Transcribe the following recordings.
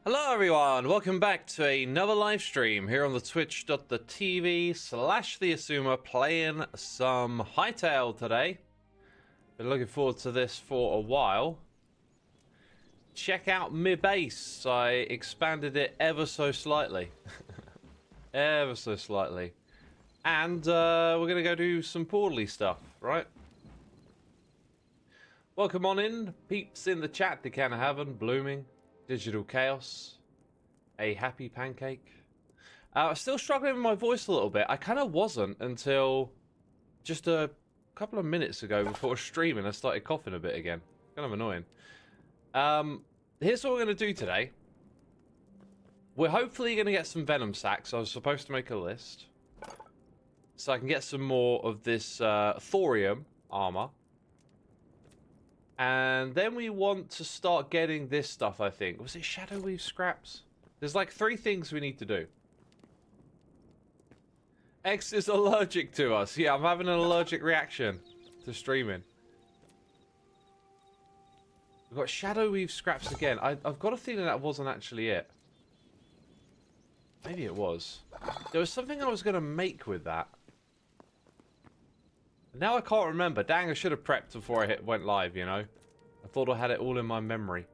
Hello everyone, welcome back to another live stream here on the twitch.tv/the Xisuma playing some Hytale today. Been looking forward to this for a while. Check out my base, I expanded it ever so slightly. Ever so slightly. And we're going to go do some portally stuff, right? Welcome on in, peeps in the chat, the can of heaven, blooming. Digital Chaos, a happy pancake. Still struggling with my voice a little bit. I kind of wasn't until just a couple of minutes ago before streaming. I started coughing a bit again. Kind of annoying. Here's what we're going to do today. We're hopefully going to get some venom sacks. I was supposed to make a list. So I can get some more of this thorium armor. And then we want to start getting this stuff, I think. Was it Shadow Weave scraps? There's like 3 things we need to do. X is allergic to us. Yeah, I'm having an allergic reaction to streaming. We've got Shadow Weave scraps again. I've got a feeling that wasn't actually it. Maybe it was. There was something I was going to make with that. Now I can't remember. Dang, I should have prepped before I went live, you know. I thought I had it all in my memory.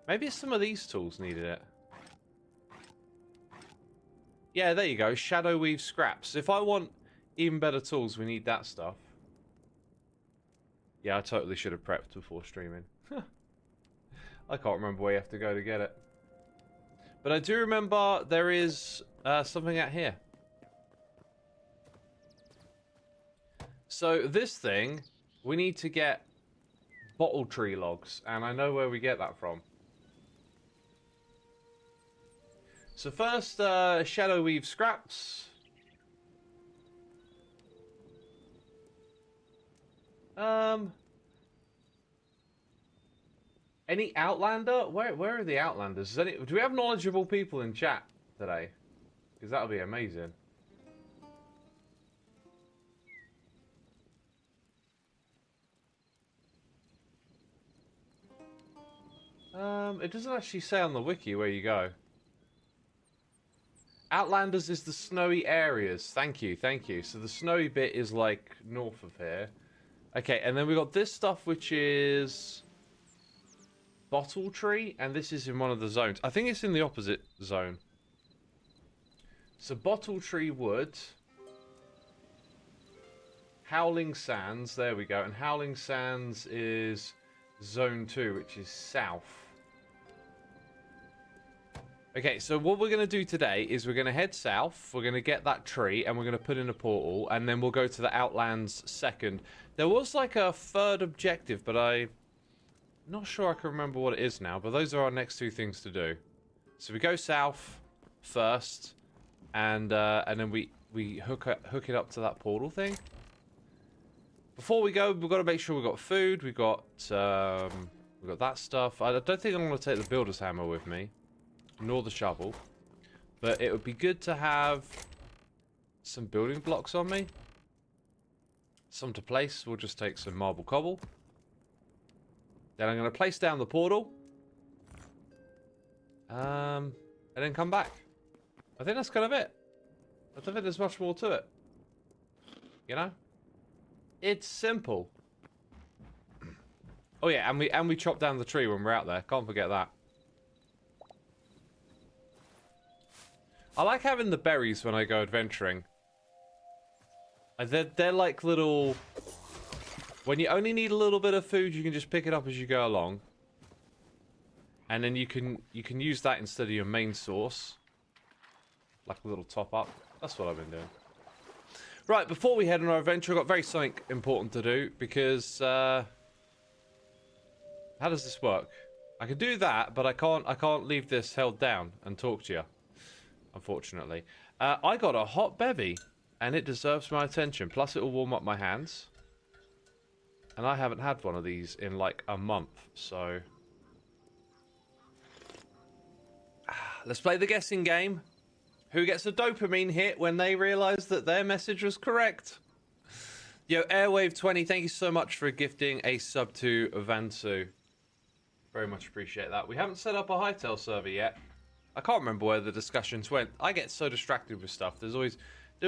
Maybe some of these tools needed it. Yeah, there you go. Shadow Weave scraps. If I want even better tools, we need that stuff. Yeah, I totally should have prepped before streaming. I can't remember where you have to go to get it. But I do remember there is something out here. So this thing, we need to get bottle tree logs, and I know where we get that from. So first, Shadow Weave scraps. Any Outlander? Where are the Outlanders? Do we have knowledgeable people in chat today? Because that would be amazing. It doesn't actually say on the wiki where you go. Outlanders is the snowy areas. Thank you, thank you. So the snowy bit is like north of here. Okay, and then we got this stuff which is bottle tree, and this is in one of the zones. I think it's in the opposite zone. So bottle tree wood. Howling Sands, there we go. And Howling Sands is zone 2, which is south. Okay, so what we're going to do today is we're going to head south, we're going to get that tree, and we're going to put in a portal, and then we'll go to the Outlands second. There was like a third objective, but I'm not sure I can remember what it is now, but those are our next 2 things to do. So we go south first, and then we hook it up to that portal thing. Before we go, we've got to make sure we've got food, we've got that stuff. I don't think I'm going to take the builder's hammer with me. Nor the shovel, but it would be good to have some building blocks on me. Some to place. We'll just take some marble cobble. Then I'm going to place down the portal. And then come back. I think that's kind of it. I don't think there's much more to it. You know? It's simple. Oh yeah, and we chop down the tree when we're out there. Can't forget that. I like having the berries when I go adventuring. They're like little... When you only need a little bit of food, you can just pick it up as you go along. And then you can use that instead of your main source. Like a little top up. That's what I've been doing. Right, before we head on our adventure, I've got very something important to do. Because, how does this work? I can do that, but I can't leave this held down and talk to you. Unfortunately. I got a hot bevy, and it deserves my attention. Plus, it will warm up my hands. And I haven't had one of these in like a month, so... Let's play the guessing game. Who gets a dopamine hit when they realise that their message was correct? Yo, Airwave20, thank you so much for gifting a sub to Vansu. Very much appreciate that. We haven't set up a Hytale server yet. I can't remember where the discussions went. I get so distracted with stuff. There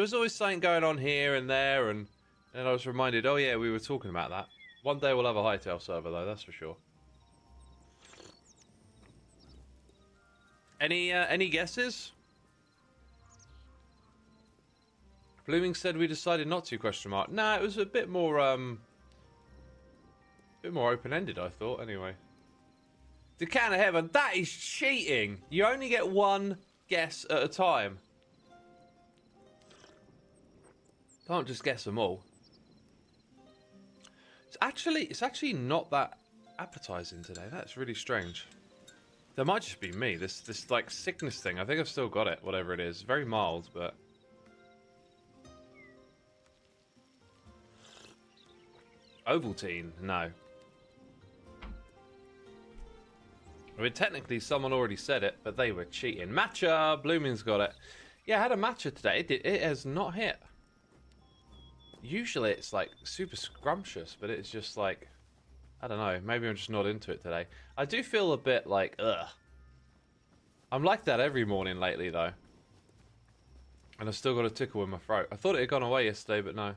was always something going on here and there, and I was reminded, oh yeah, we were talking about that. One day we'll have a Hytale server though, that's for sure. Any guesses? Blooming said we decided not to, question mark. Nah, it was a bit more open-ended, I thought, anyway. The can of heaven, that is cheating! You only get one guess at a time. Can't just guess them all. It's actually not that appetizing today. That's really strange. That might just be me. This like sickness thing. I think I've still got it, whatever it is. Very mild, but Ovaltine, no. I mean, technically, someone already said it, but they were cheating. Matcha! Blooming's got it. Yeah, I had a matcha today. It has not hit. Usually, it's, like, super scrumptious, but it's just, like... I don't know. Maybe I'm just not into it today. I do feel a bit, like, ugh. I'm like that every morning lately, though. And I've still got a tickle in my throat. I thought it had gone away yesterday, but no.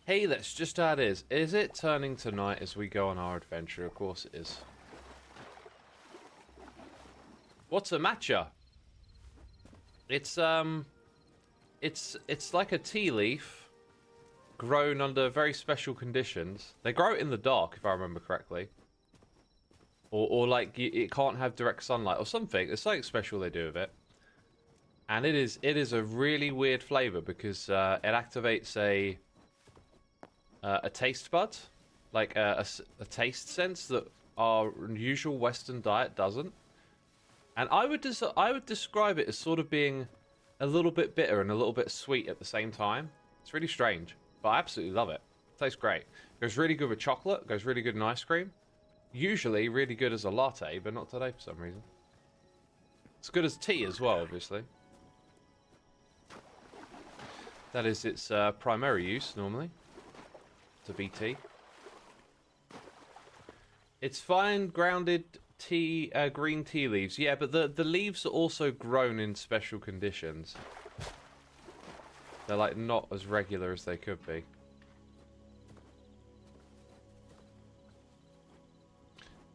Hey, that's just how it is. Is it turning tonight as we go on our adventure? Of course it is. What's a matcha? It's like a tea leaf grown under very special conditions. They grow it in the dark, if I remember correctly. Or like it can't have direct sunlight or something. There's something special they do with it. And it is a really weird flavor because it activates a taste bud, like a taste sense that our usual Western diet doesn't. And I would describe it as sort of being a little bit bitter and a little bit sweet at the same time. It's really strange, but I absolutely love it. It tastes great. It goes really good with chocolate. It goes really good in ice cream. Usually really good as a latte, but not today for some reason. It's good as tea as well, obviously. That is its primary use normally. To be tea. It's fine grounded tea, green tea leaves. Yeah, but the leaves are also grown in special conditions. They're like not as regular as they could be.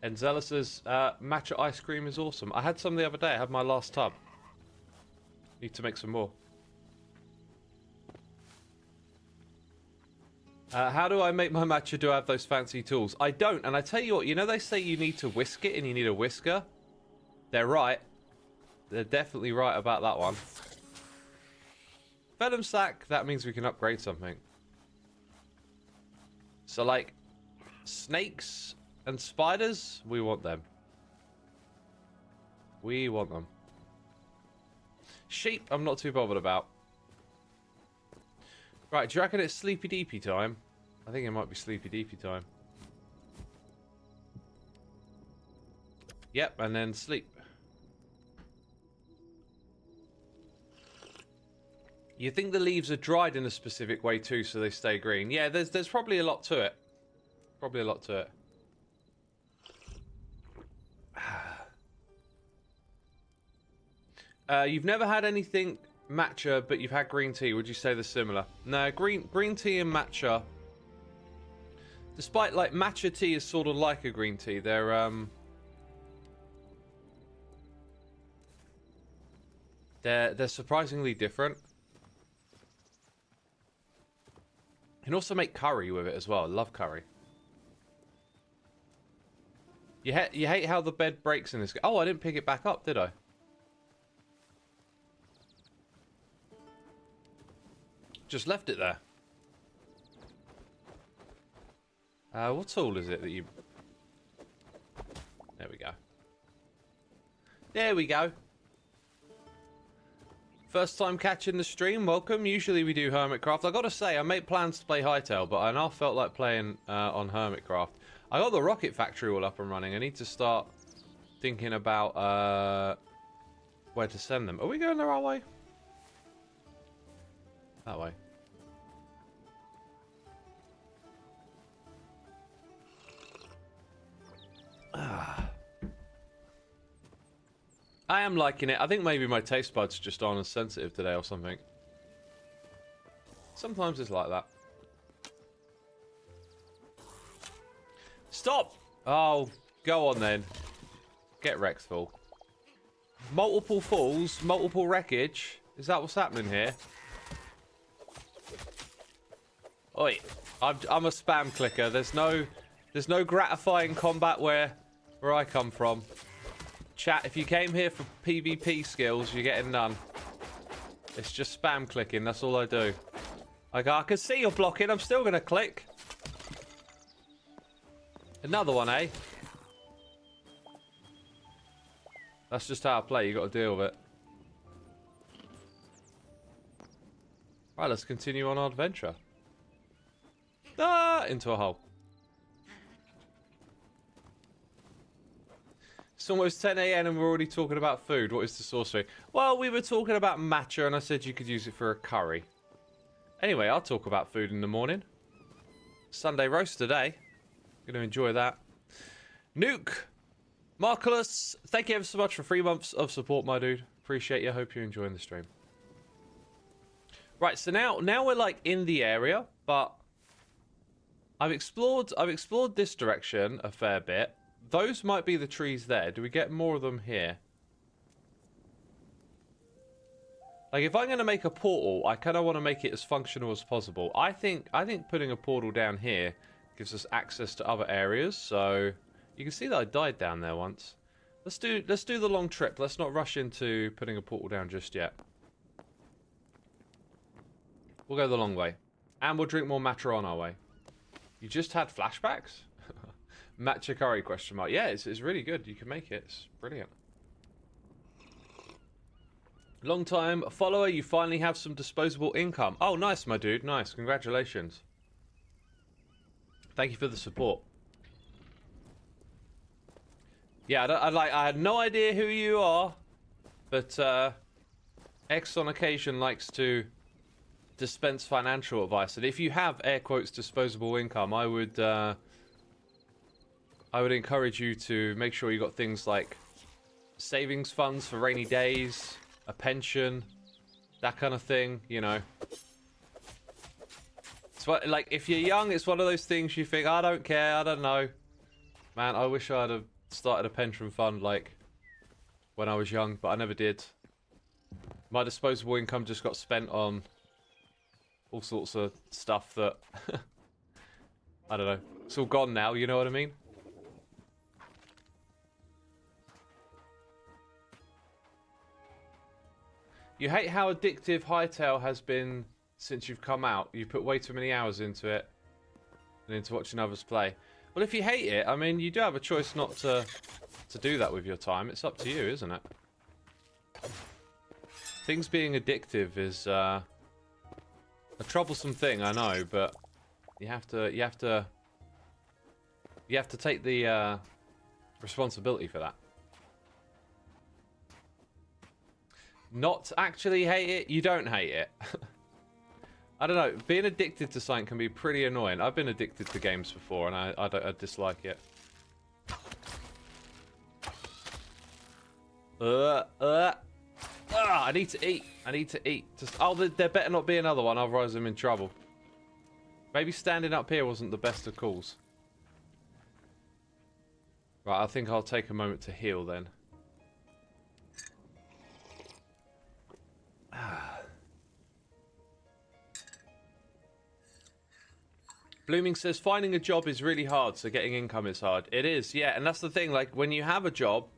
And Zella says, matcha ice cream is awesome. I had some the other day. I had my last tub. Need to make some more. How do I make my matcha? Do I have those fancy tools? I don't, and I tell you what, you know they say you need to whisk it and you need a whisker? They're right. They're definitely right about that one. Venom sack, that means we can upgrade something. So like, snakes and spiders, we want them. We want them. Sheep, I'm not too bothered about. Right, do you reckon it's Sleepy Deepy time? I think it might be Sleepy Deepy time. Yep, and then sleep. You think the leaves are dried in a specific way too, so they stay green? Yeah, there's probably a lot to it. Probably a lot to it. You've never had anything matcha, but you've had green tea. Would you say they're similar? No, green tea and matcha. Despite like matcha tea is sort of like a green tea, they're surprisingly different. You can also make curry with it as well. I love curry. You hate how the bed breaks in this game. Oh, I didn't pick it back up, did I? Just left it there. What tool is it that you... There we go. There we go. First time catching the stream, welcome. Usually we do Hermitcraft. I gotta say, I made plans to play Hytale, but I now felt like playing on Hermitcraft. I got the Rocket Factory all up and running. I need to start thinking about where to send them. Are we going the right way? That way. I am liking it. I think maybe my taste buds just aren't as sensitive today or something. Sometimes it's like that. Stop! Oh, go on then. Get wrecked, fool. Multiple falls, multiple wreckage. Is that what's happening here? Oi, I'm a spam clicker. There's no gratifying combat where I come from. Chat, if you came here for PvP skills, you're getting none. It's just spam clicking. That's all I do. I can see you're blocking. I'm still gonna click. Another one, eh? That's just how I play. You got to deal with it. Right, let's continue on our adventure. Ah, into a hole. It's almost 10 a.m. and we're already talking about food. What is the sorcery? Well, we were talking about matcha and I said you could use it for a curry. Anyway, I'll talk about food in the morning. Sunday roast today. Gonna enjoy that. Nuke! Marcellus, thank you ever so much for 3 months of support, my dude. Appreciate you. Hope you're enjoying the stream. Right, so now we're like in the area, but I've explored this direction a fair bit. Those might be the trees there. Do we get more of them here? Like, if I'm going to make a portal, I kind of want to make it as functional as possible. I think putting a portal down here gives us access to other areas. So you can see that I died down there once. Let's do the long trip. Let's not rush into putting a portal down just yet. We'll go the long way, and we'll drink more matcha on our way. You just had flashbacks? Matcha curry question mark. Yeah, it's really good. You can make it. It's brilliant. Long time follower, you finally have some disposable income. Oh, nice, my dude. Nice. Congratulations. Thank you for the support. Yeah, I had no idea who you are, but X on occasion likes to dispense financial advice, and if you have air quotes disposable income, I would encourage you to make sure you got things like savings funds for rainy days, a pension, that kind of thing, you know. It's what, like, if you're young, it's one of those things you think, I don't care, I don't know. Man, I wish I'd have started a pension fund, like, when I was young, but I never did. My disposable income just got spent on all sorts of stuff that, I don't know. It's all gone now, you know what I mean? You hate how addictive Hytale has been since you've come out. You've put way too many hours into it and into watching others play. Well, if you hate it, I mean, you do have a choice not to do that with your time. It's up to you, isn't it? Things being addictive is a troublesome thing, I know, but you have to take the responsibility for that. Not actually hate it, you don't hate it. I don't know, being addicted to something can be pretty annoying. I've been addicted to games before and I dislike it. I need to eat. I need to eat. Oh, there better not be another one, otherwise I'm in trouble. Maybe standing up here wasn't the best of calls. Right, I think I'll take a moment to heal then. Blooming says, finding a job is really hard, so getting income is hard. It is, yeah, and that's the thing, like, when you have a job,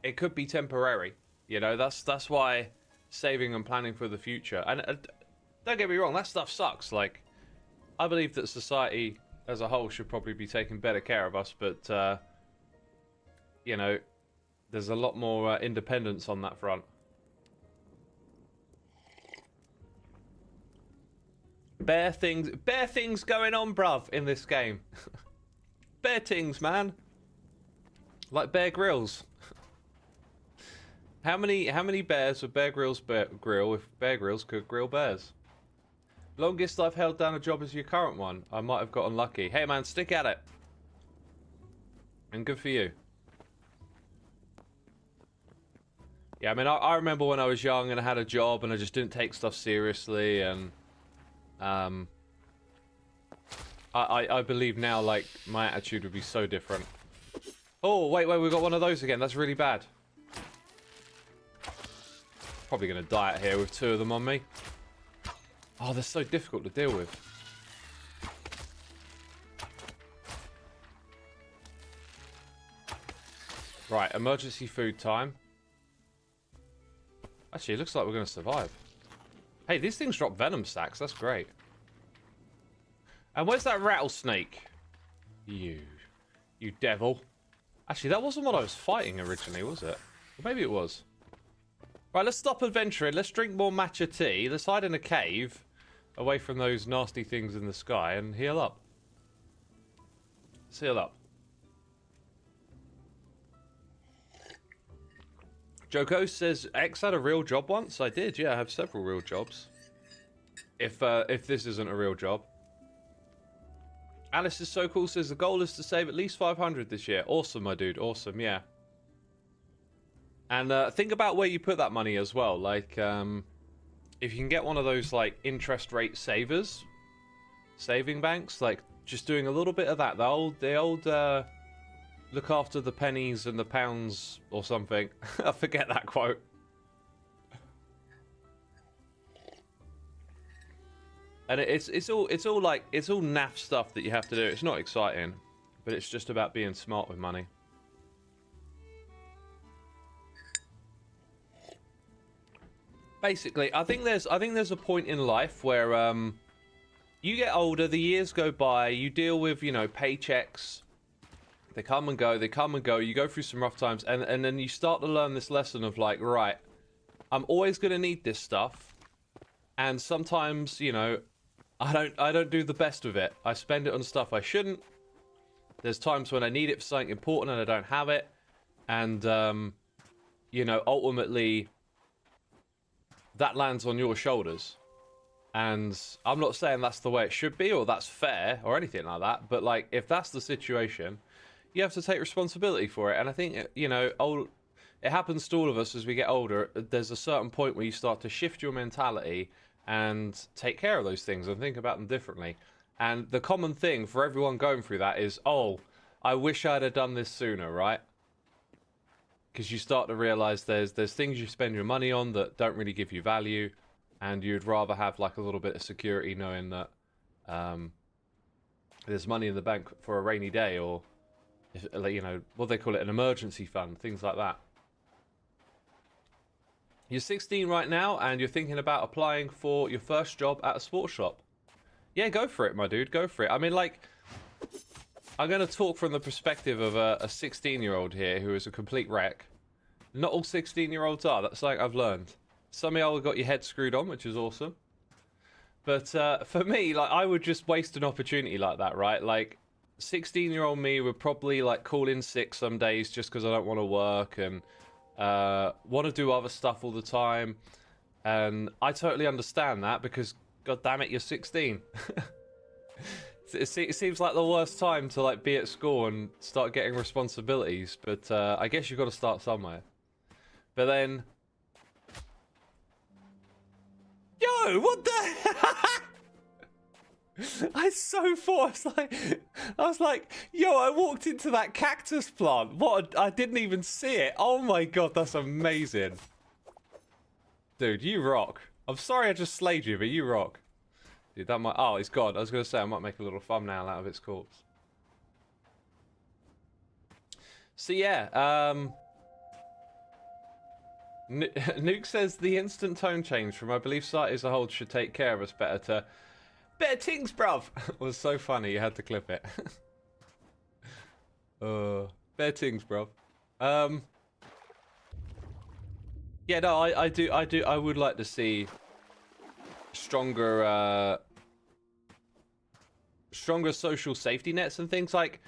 it could be temporary. You know, that's why saving and planning for the future. And don't get me wrong, that stuff sucks. Like, I believe that society as a whole should probably be taking better care of us, but, you know, there's a lot more independence on that front. Bare things going on, bruv, in this game. Bare things, man. Like Bear Grylls. How many bears would Bear Grylls grill if Bear Grylls could grill bears? Longest I've held down a job is your current one. I might have got unlucky. Hey man, stick at it. And good for you. Yeah, I mean, I remember when I was young and I had a job and I just didn't take stuff seriously, and um, I believe now, like, my attitude would be so different. Oh, wait, we got one of those again. That's really bad. Probably going to die out here with 2 of them on me. Oh, they're so difficult to deal with. Right, emergency food time. Actually, it looks like we're going to survive. Hey, these things drop venom sacks. That's great. And where's that rattlesnake? You devil. Actually, that wasn't what I was fighting originally, was it? Or maybe it was. Right, let's stop adventuring. Let's drink more matcha tea. Let's hide in a cave away from those nasty things in the sky and heal up. Let's heal up. Joko says, X had a real job once? I did, yeah, I have several real jobs. If this isn't a real job. Alice is so cool, says the goal is to save at least 500 this year. Awesome, my dude, awesome, yeah. And think about where you put that money as well. Like, if you can get one of those, like, interest rate savers, saving banks, like, just doing a little bit of that. The old look after the pennies and the pounds or something. I forget that quote. And it's all naff stuff that you have to do. It's not exciting, but it's just about being smart with money. Basically, I think there's a point in life where you get older, the years go by, you deal with, you know, paychecks. They come and go, you go through some rough times, and then you start to learn this lesson of, like, right, I'm always going to need this stuff, and sometimes, you know, I don't do the best with it. I spend it on stuff I shouldn't. There's times when I need it for something important and I don't have it, and, you know, ultimately, that lands on your shoulders. And I'm not saying that's the way it should be, or that's fair, or anything like that, but, like, if that's the situation, you have to take responsibility for it. And I think, you know, it happens to all of us as we get older. There's a certain point where you start to shift your mentality and take care of those things and think about them differently. And the common thing for everyone going through that is, oh, I wish I'd have done this sooner, right? Because you start to realize there's things you spend your money on that don't really give you value, and you'd rather have, like, a little bit of security knowing that there's money in the bank for a rainy day, or, you know, what they call it, an emergency fund, things like that. You're 16 right now, and you're thinking about applying for your first job at a sports shop. Yeah, go for it, my dude, go for it. I mean, like, I'm going to talk from the perspective of a 16-year-old here who is a complete wreck. Not all 16-year-olds are, that's like I've learned. Some of y'all have got your head screwed on, which is awesome. But for me, like, I would just waste an opportunity like that, right? Like, 16-year-old me would probably, like, call in sick some days just because I don't want to work and want to do other stuff all the time. And I totally understand that because, god damn it, you're 16. It seems like the worst time to, like, be at school and start getting responsibilities. But I guess you've got to start somewhere. But then... Yo, what the... I so thought, I was like, yo, I walked into that cactus plant. What? I didn't even see it. Oh my god, that's amazing. Dude, you rock. I'm sorry I just slayed you, but you rock. Dude, that might... Oh, it's gone. I was going to say I might make a little thumbnail out of its corpse. So yeah, Nuke says the instant tone change from I believe society as a whole should take care of us better to... Better things, bruv! Was so funny, you had to clip it. Better things, bruv. Yeah, no, I would like to see stronger social safety nets and things like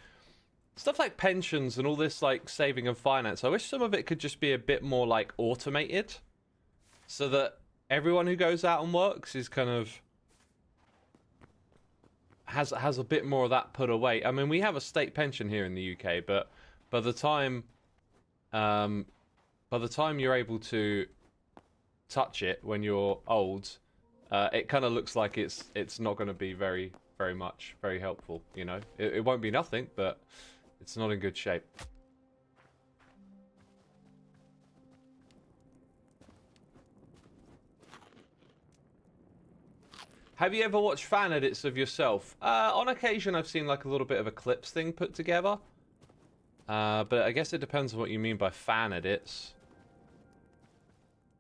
stuff like pensions and all this, like, saving and finance. I wish some of it could just be a bit more, like, automated so that everyone who goes out and works is kind of has a bit more of that put away. I mean, we have a state pension here in the UK, but by the time by the time you're able to touch it when you're old, it kind of looks like it's not going to be very helpful. You know, it won't be nothing, but it's not in good shape. Have you ever watched fan edits of yourself? On occasion, I've seen like a little bit of a clips thing put together. But I guess it depends on what you mean by fan edits.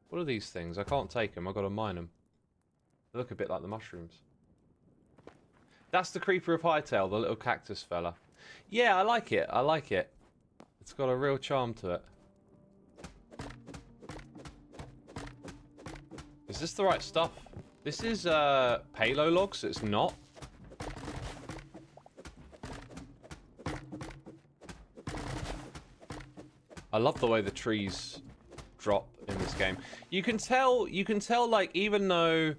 What are these things? I can't take them. I've got to mine them. They look a bit like the mushrooms. That's the creeper of Hytale, the little cactus fella. Yeah, I like it. I like it. It's got a real charm to it. Is this the right stuff? This is palo logs. It's not. I love the way the trees drop in this game. You can tell like, even though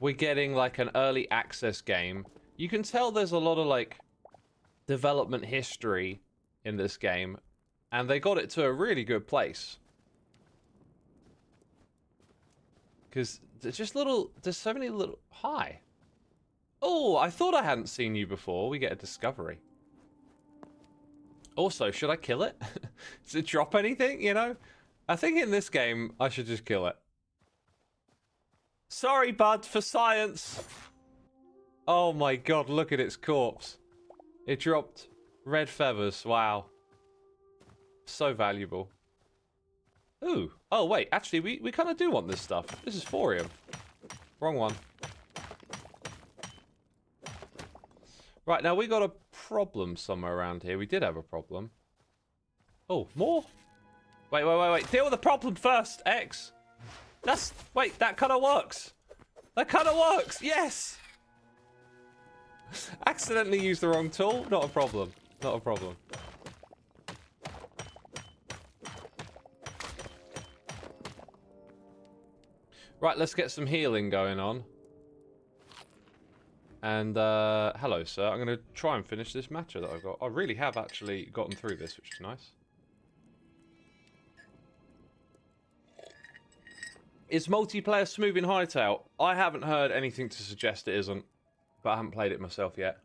we're getting like an early access game, you can tell there's a lot of like development history in this game, and they got it to a really good place. Because there's just there's so many little, hi. Oh, I thought I hadn't seen you before. We get a discovery. Also, should I kill it? Does it drop anything, you know? I think in this game, I should just kill it. Sorry, bud, for science. Oh my god, look at its corpse. It dropped red feathers. Wow. So valuable. Ooh. Oh, wait. Actually, we kind of do want this stuff. This is thorium. Wrong one. Right, now we got a problem somewhere around here. We did have a problem. Oh, more? Wait. Deal with the problem first, X. Wait, that kind of works. That kind of works. Yes. Accidentally used the wrong tool. Not a problem. Not a problem. Right, let's get some healing going on. And, hello, sir. I'm going to try and finish this matcha that I've got. I really have actually gotten through this, which is nice. Is multiplayer smooth in Hytale? I haven't heard anything to suggest it isn't, but I haven't played it myself yet.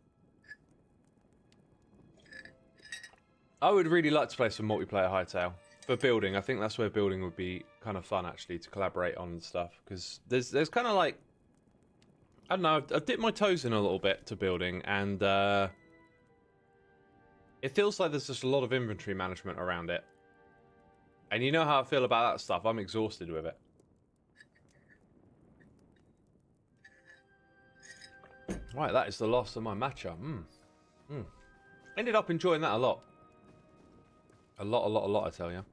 I would really like to play some multiplayer Hytale. For building, I think that's where building would be kind of fun, actually, to collaborate on stuff. Because there's kind of like, I don't know, I've dipped my toes in a little bit to building, and it feels like there's just a lot of inventory management around it. And you know how I feel about that stuff. I'm exhausted with it. Right, that is the last of my matcha. Ended up enjoying that a lot. A lot, I tell you.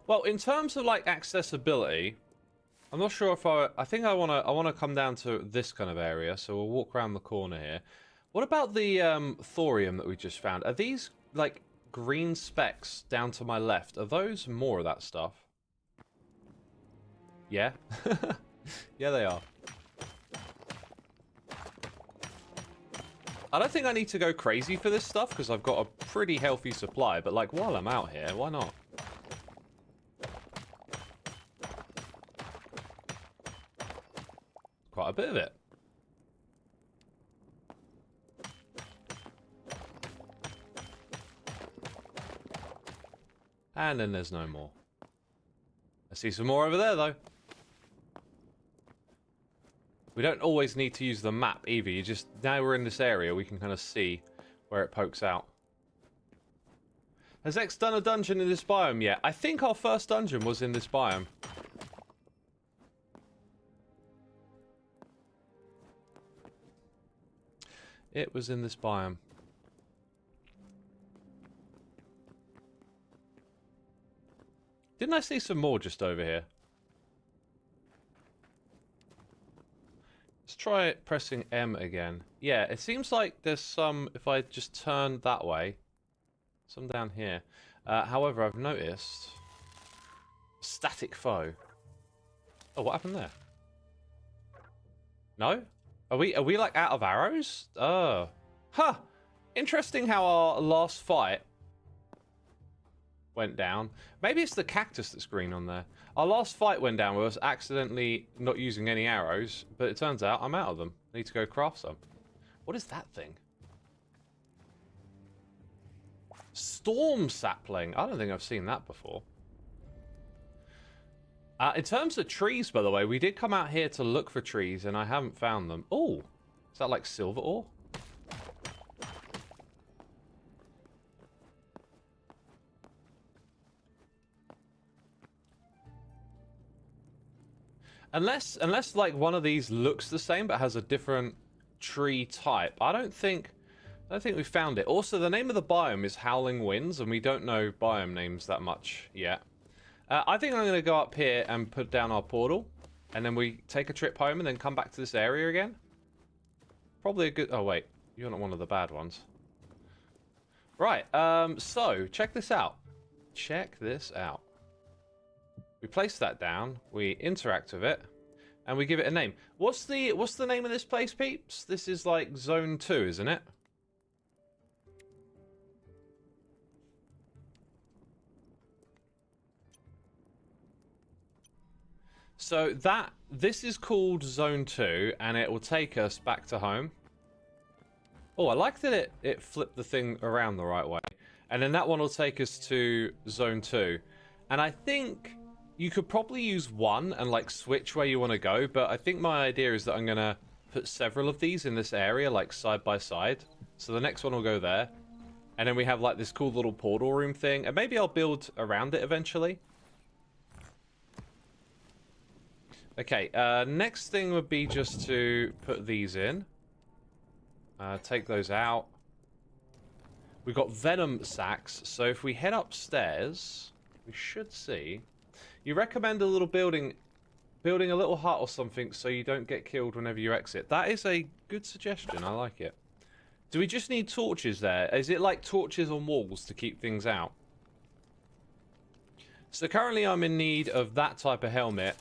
Well, in terms of like accessibility, I'm not sure if I think I wanna come down to this kind of area, so we'll walk around the corner here. What about the thorium that we just found? Are these like green specks down to my left? Are those more of that stuff? Yeah? Yeah, they are. I don't think I need to go crazy for this stuff, because I've got a pretty healthy supply, but like while I'm out here, why not? Quite a bit of it. And then there's no more. I see some more over there, though. We don't always need to use the map either. You just, now we're in this area, we can kind of see where it pokes out. Has X done a dungeon in this biome yet? I think our first dungeon was in this biome. It was in this biome. Didn't I see some more just over here? Let's try pressing M again. Yeah, it seems like there's some, if I just turn that way, some down here. However, I've noticed static foe. Oh, what happened there? No? Are we like out of arrows? Oh. Huh. Interesting how our last fight went down. Maybe it's the cactus that's green on there. Our last fight went down with us accidentally not using any arrows, but it turns out I'm out of them. I need to go craft some. What is that thing? Storm sapling. I don't think I've seen that before. In terms of trees, by the way, we did come out here to look for trees, and I haven't found them. Oh, is that like silver ore? Unless like one of these looks the same but has a different tree type. I don't think we found it. Also, the name of the biome is Howling Winds, and we don't know biome names that much yet. I think I'm going to go up here and put down our portal, and then we take a trip home and then come back to this area again. Probably a good... Oh, wait. You're not one of the bad ones. Right, so, check this out. Check this out. We place that down, we interact with it, and we give it a name. What's the name of this place, peeps? This is like Zone 2, isn't it? So this is called Zone 2, and it will take us back to home. Oh, I like that it flipped the thing around the right way. And then that one will take us to Zone 2. And I think you could probably use one and like switch where you want to go, but I think my idea is that I'm going to put several of these in this area, like side by side. So the next one will go there. And then we have like this cool little portal room thing, and maybe I'll build around it eventually. Okay, next thing would be just to put these in. Take those out. We've got venom sacks, so if we head upstairs, we should see. You recommend a little building a little hut or something so you don't get killed whenever you exit. That is a good suggestion, I like it. Do we just need torches there? Is it like torches on walls to keep things out? So currently I'm in need of that type of helmet.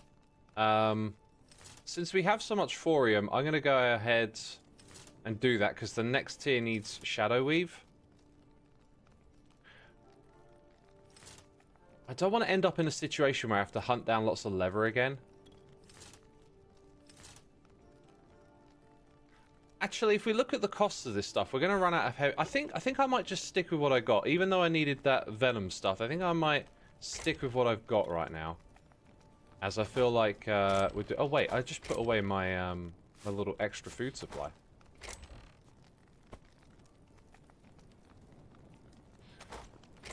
Since we have so much thorium, I'm going to go ahead and do that because the next tier needs shadow weave. I don't want to end up in a situation where I have to hunt down lots of leather again. Actually, if we look at the costs of this stuff, we're going to run out of heavy. I think I might just stick with what I got, even though I needed that venom stuff. I think I might stick with what I've got right now. As I feel like we do. Oh wait, I just put away my my little extra food supply.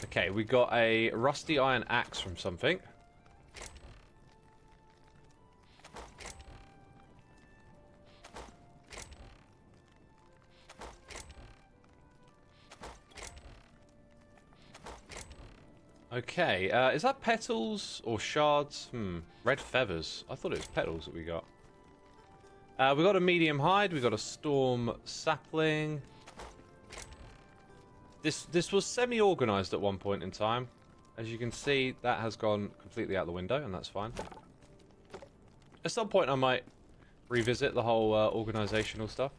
Okay, we got a rusty iron axe from something. Okay, is that petals or shards? Red feathers. I thought it was petals that we got. We got a medium hide. We got a storm sapling. This was semi-organized at one point in time. As you can see, that has gone completely out the window, and that's fine. At some point, I might revisit the whole organizational stuff.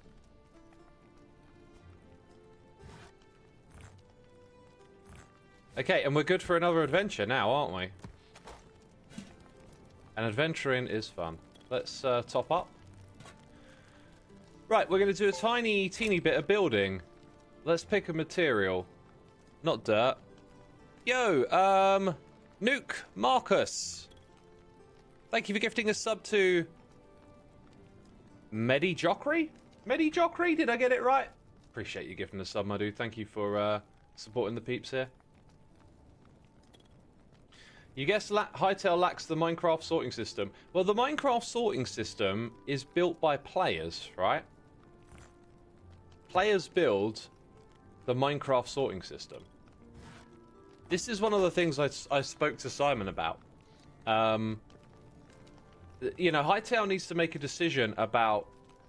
Okay, and we're good for another adventure now, aren't we? And adventuring is fun. Let's top up. Right, we're going to do a tiny, teeny bit of building. Let's pick a material. Not dirt. Yo, Nuke Marcus. Thank you for gifting a sub to Medijokri? Medijokri? Did I get it right? Appreciate you gifting a sub, my dude. Thank you for supporting the peeps here. You guess Hytale lacks the Minecraft sorting system. Well, the Minecraft sorting system is built by players, right? Players build the Minecraft sorting system. This is one of the things I spoke to Simon about. You know, Hytale needs to make a decision about,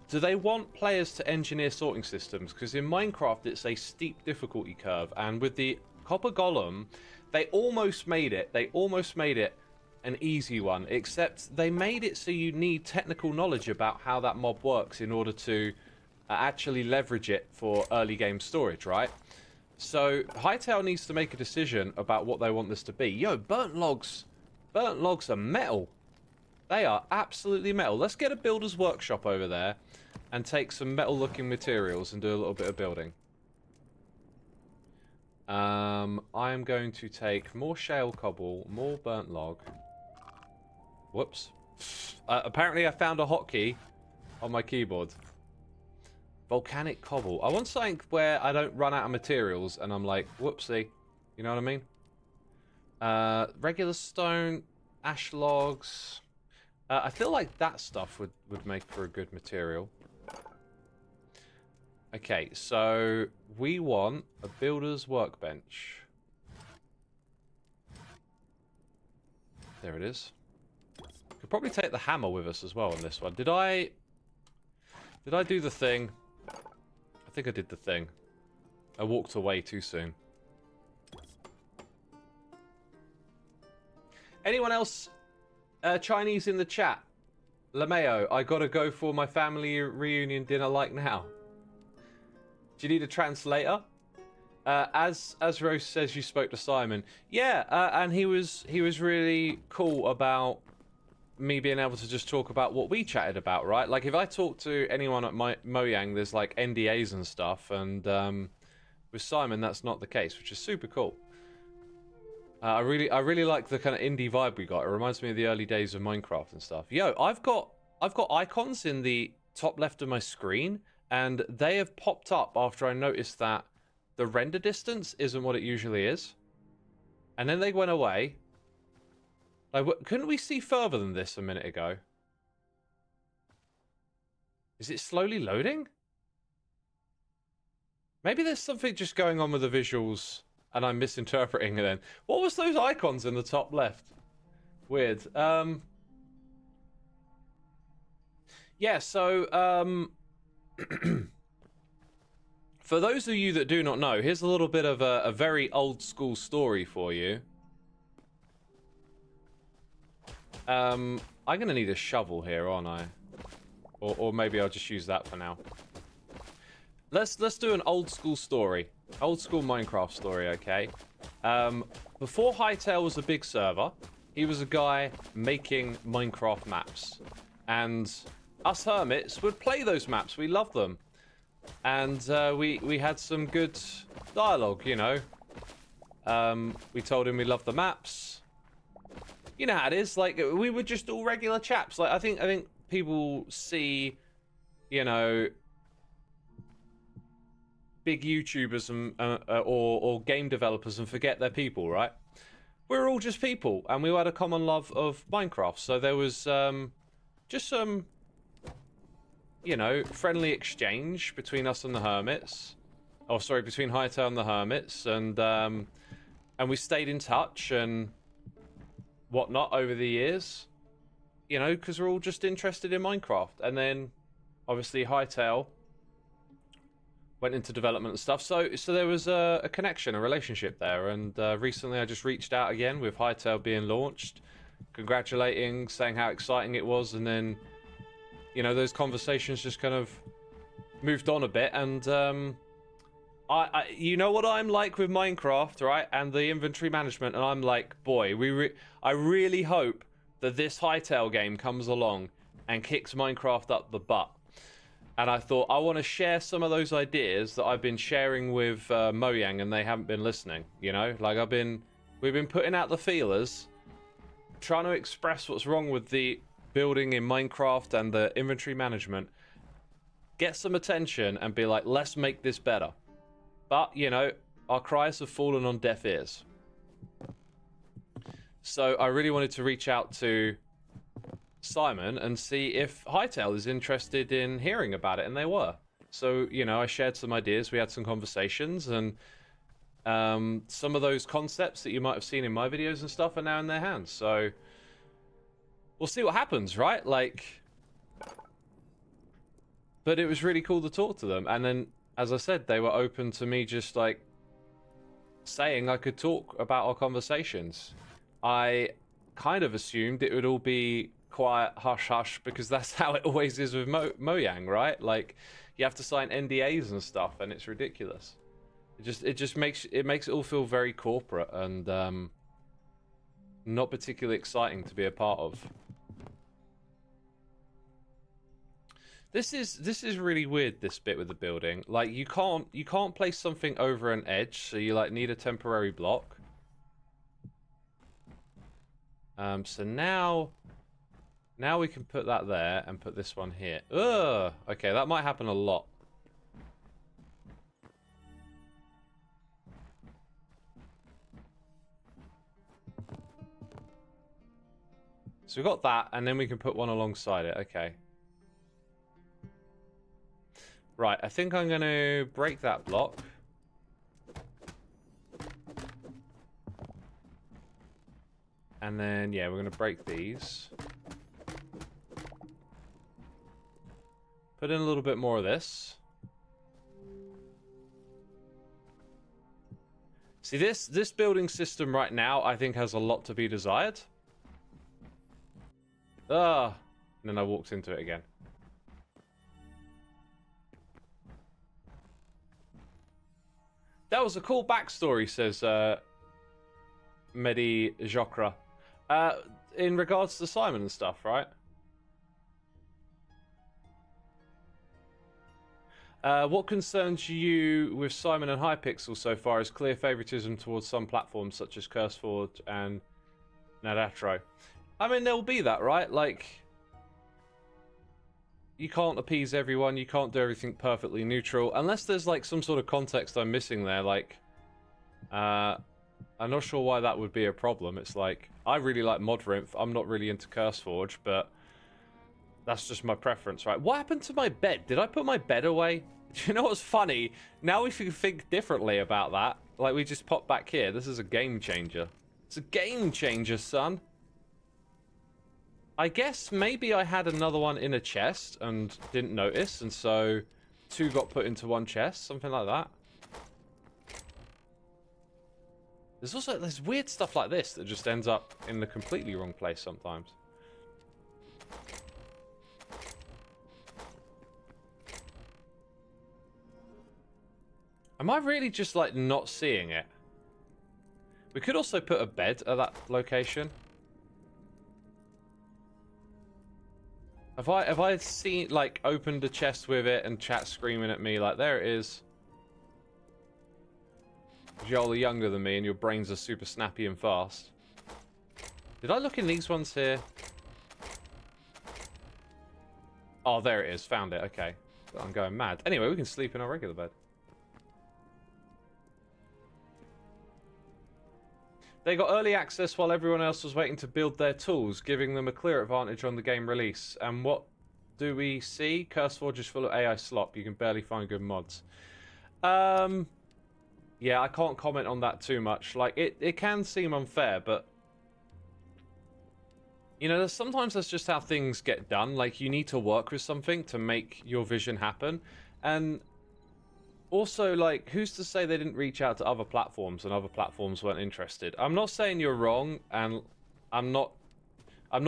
do they want players to engineer sorting systems? Because in Minecraft, it's a steep difficulty curve. And with the Copper Golem, they almost made it. They almost made it an easy one. Except they made it so you need technical knowledge about how that mob works in order to actually leverage it for early game storage, right? So Hytale needs to make a decision about what they want this to be. Yo, burnt logs are metal. They are absolutely metal. Let's get a builder's workshop over there and take some metal-looking materials and do a little bit of building. I am going to take more shale cobble, more burnt log. Whoops. Apparently I found a hotkey on my keyboard. Volcanic cobble. I want something where I don't run out of materials and I'm like, whoopsie. You know what I mean? Regular stone, ash logs. I feel like that stuff would make for a good material. Okay, so we want a builder's workbench. There it is. Could probably take the hammer with us as well on this one. Did I do the thing? I think I did the thing. I walked away too soon. Anyone else Chinese in the chat? Lameo, I gotta go for my family reunion dinner like now. Do you need a translator? As Rose says, you spoke to Simon. Yeah, and he was really cool about me being able to just talk about what we chatted about, right? Like if I talk to anyone at Mojang, there's like NDAs and stuff, and with Simon that's not the case, which is super cool. I really like the kind of indie vibe we got. It reminds me of the early days of Minecraft and stuff. Yo, I've got icons in the top left of my screen, and they have popped up after I noticed that the render distance isn't what it usually is. And then they went away. Like, couldn't we see further than this a minute ago? Is it slowly loading? Maybe there's something just going on with the visuals and I'm misinterpreting it then. What was those icons in the top left? Weird. Yeah, so, for those of you that do not know, here's a little bit of a very old school story for you. I'm gonna need a shovel here, aren't I? Or maybe I'll just use that for now. Let's do an old school story. Old school Minecraft story, okay? Before Hytale was a big server, he was a guy making Minecraft maps. And us hermits would play those maps. We loved them. And we had some good dialogue, you know. We told him we loved the maps. You know how it is. Like, we were just all regular chaps. Like, I think people see, you know, big YouTubers and or game developers and forget they're people, right? We're all just people, and we had a common love of Minecraft. So there was just some, you know, friendly exchange between us and the hermits. Oh, sorry, between Hytale and the hermits, and we stayed in touch and whatnot over the years, you know, because we're all just interested in Minecraft. And then, obviously, Hytale went into development and stuff. So there was a connection, a relationship there. And recently, I just reached out again with Hytale being launched, congratulating, saying how exciting it was, and then, you know, those conversations just kind of moved on a bit. And I you know what I'm like with Minecraft, right? And the inventory management, and I'm like, boy, I really hope that this Hytale game comes along and kicks Minecraft up the butt. And I thought, I want to share some of those ideas that I've been sharing with Mojang, and they haven't been listening, you know? Like, we've been putting out the feelers, trying to express what's wrong with the building in Minecraft and the inventory management, get some attention and be like, let's make this better. But, you know, our cries have fallen on deaf ears. So I really wanted to reach out to Simon and see if Hytale is interested in hearing about it, and they were. So, you know, I shared some ideas, we had some conversations, and some of those concepts that you might have seen in my videos and stuff are now in their hands. So we'll see what happens, right? Like, but it was really cool to talk to them. And then, as I said, they were open to me just, like, saying I could talk about our conversations. I kind of assumed it would all be quiet, hush-hush, because that's how it always is with Mojang, right? Like, you have to sign NDAs and stuff, and it's ridiculous. It just makes it all feel very corporate and not particularly exciting to be a part of. This is really weird, this bit with the building. Like you can't place something over an edge, so you like need a temporary block. So now we can put that there and put this one here. Ugh! Okay, that might happen a lot. So we've got that, and then we can put one alongside it. Okay. Right, I think I'm going to break that block. And then, yeah, we're going to break these. Put in a little bit more of this. See, this building system right now, I think, has a lot to be desired. Ah! And then I walked into it again. That was a cool backstory, says Medi Jokra. In regards to Simon and stuff, right? What concerns you with Simon and Hypixel so far is clear favoritism towards some platforms such as CurseForge and Nadatro. I mean, there will be that, right? Like, you can't appease everyone, you can't do everything perfectly neutral, unless there's like some sort of context I'm missing there, like, I'm not sure why that would be a problem. It's like, I really like Modrinth, I'm not really into CurseForge, but that's just my preference, right? What happened to my bed? Did I put my bed away? Do you know what's funny? Now we can think differently about that. Like, we just pop back here. This is a game changer. It's a game changer, son. I guess maybe I had another one in a chest and didn't notice, and so two got put into one chest, something like that. There's weird stuff like this that just ends up in the completely wrong place sometimes. Am I really just like not seeing it? We could also put a bed at that location. Have I seen, like, opened a chest with it and chat screaming at me like, there it is. Y'all are younger than me and your brains are super snappy and fast. Did I look in these ones here? Oh, there it is. Found it. Okay. I'm going mad. Anyway, we can sleep in our regular bed. They got early access while everyone else was waiting to build their tools, giving them a clear advantage on the game release. And what do we see? CurseForge is full of AI slop. You can barely find good mods. Yeah, I can't comment on that too much. Like, it can seem unfair, but you know, sometimes that's just how things get done. Like, you need to work with something to make your vision happen. And also, like, who's to say they didn't reach out to other platforms and other platforms weren't interested? I'm not saying you're wrong, and I'm not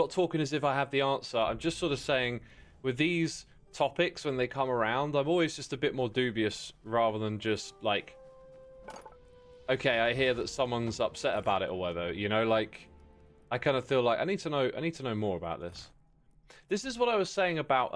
talking as if I have the answer. I'm just sort of saying, with these topics, when they come around, I'm always just a bit more dubious rather than just, like, okay, I hear that someone's upset about it or whatever, you know? Like, I kind of feel like I need to know more about this. This is what I was saying about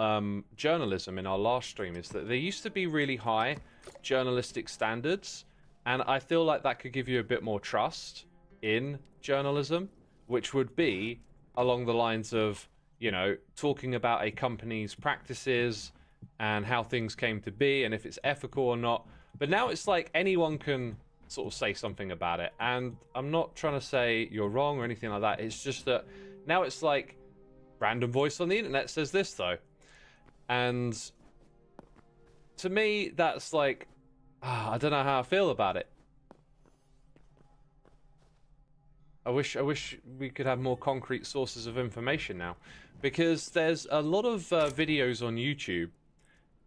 journalism in our last stream, is that there used to be really high journalistic standards, and I feel like that could give you a bit more trust in journalism, which would be along the lines of, you know, talking about a company's practices and how things came to be and if it's ethical or not. But now it's like anyone can sort of say something about it, and I'm not trying to say you're wrong or anything like that. It's just that now it's like random voice on the internet says this though, and to me that's like, I don't know how I feel about it. I wish we could have more concrete sources of information now, because there's a lot of videos on YouTube.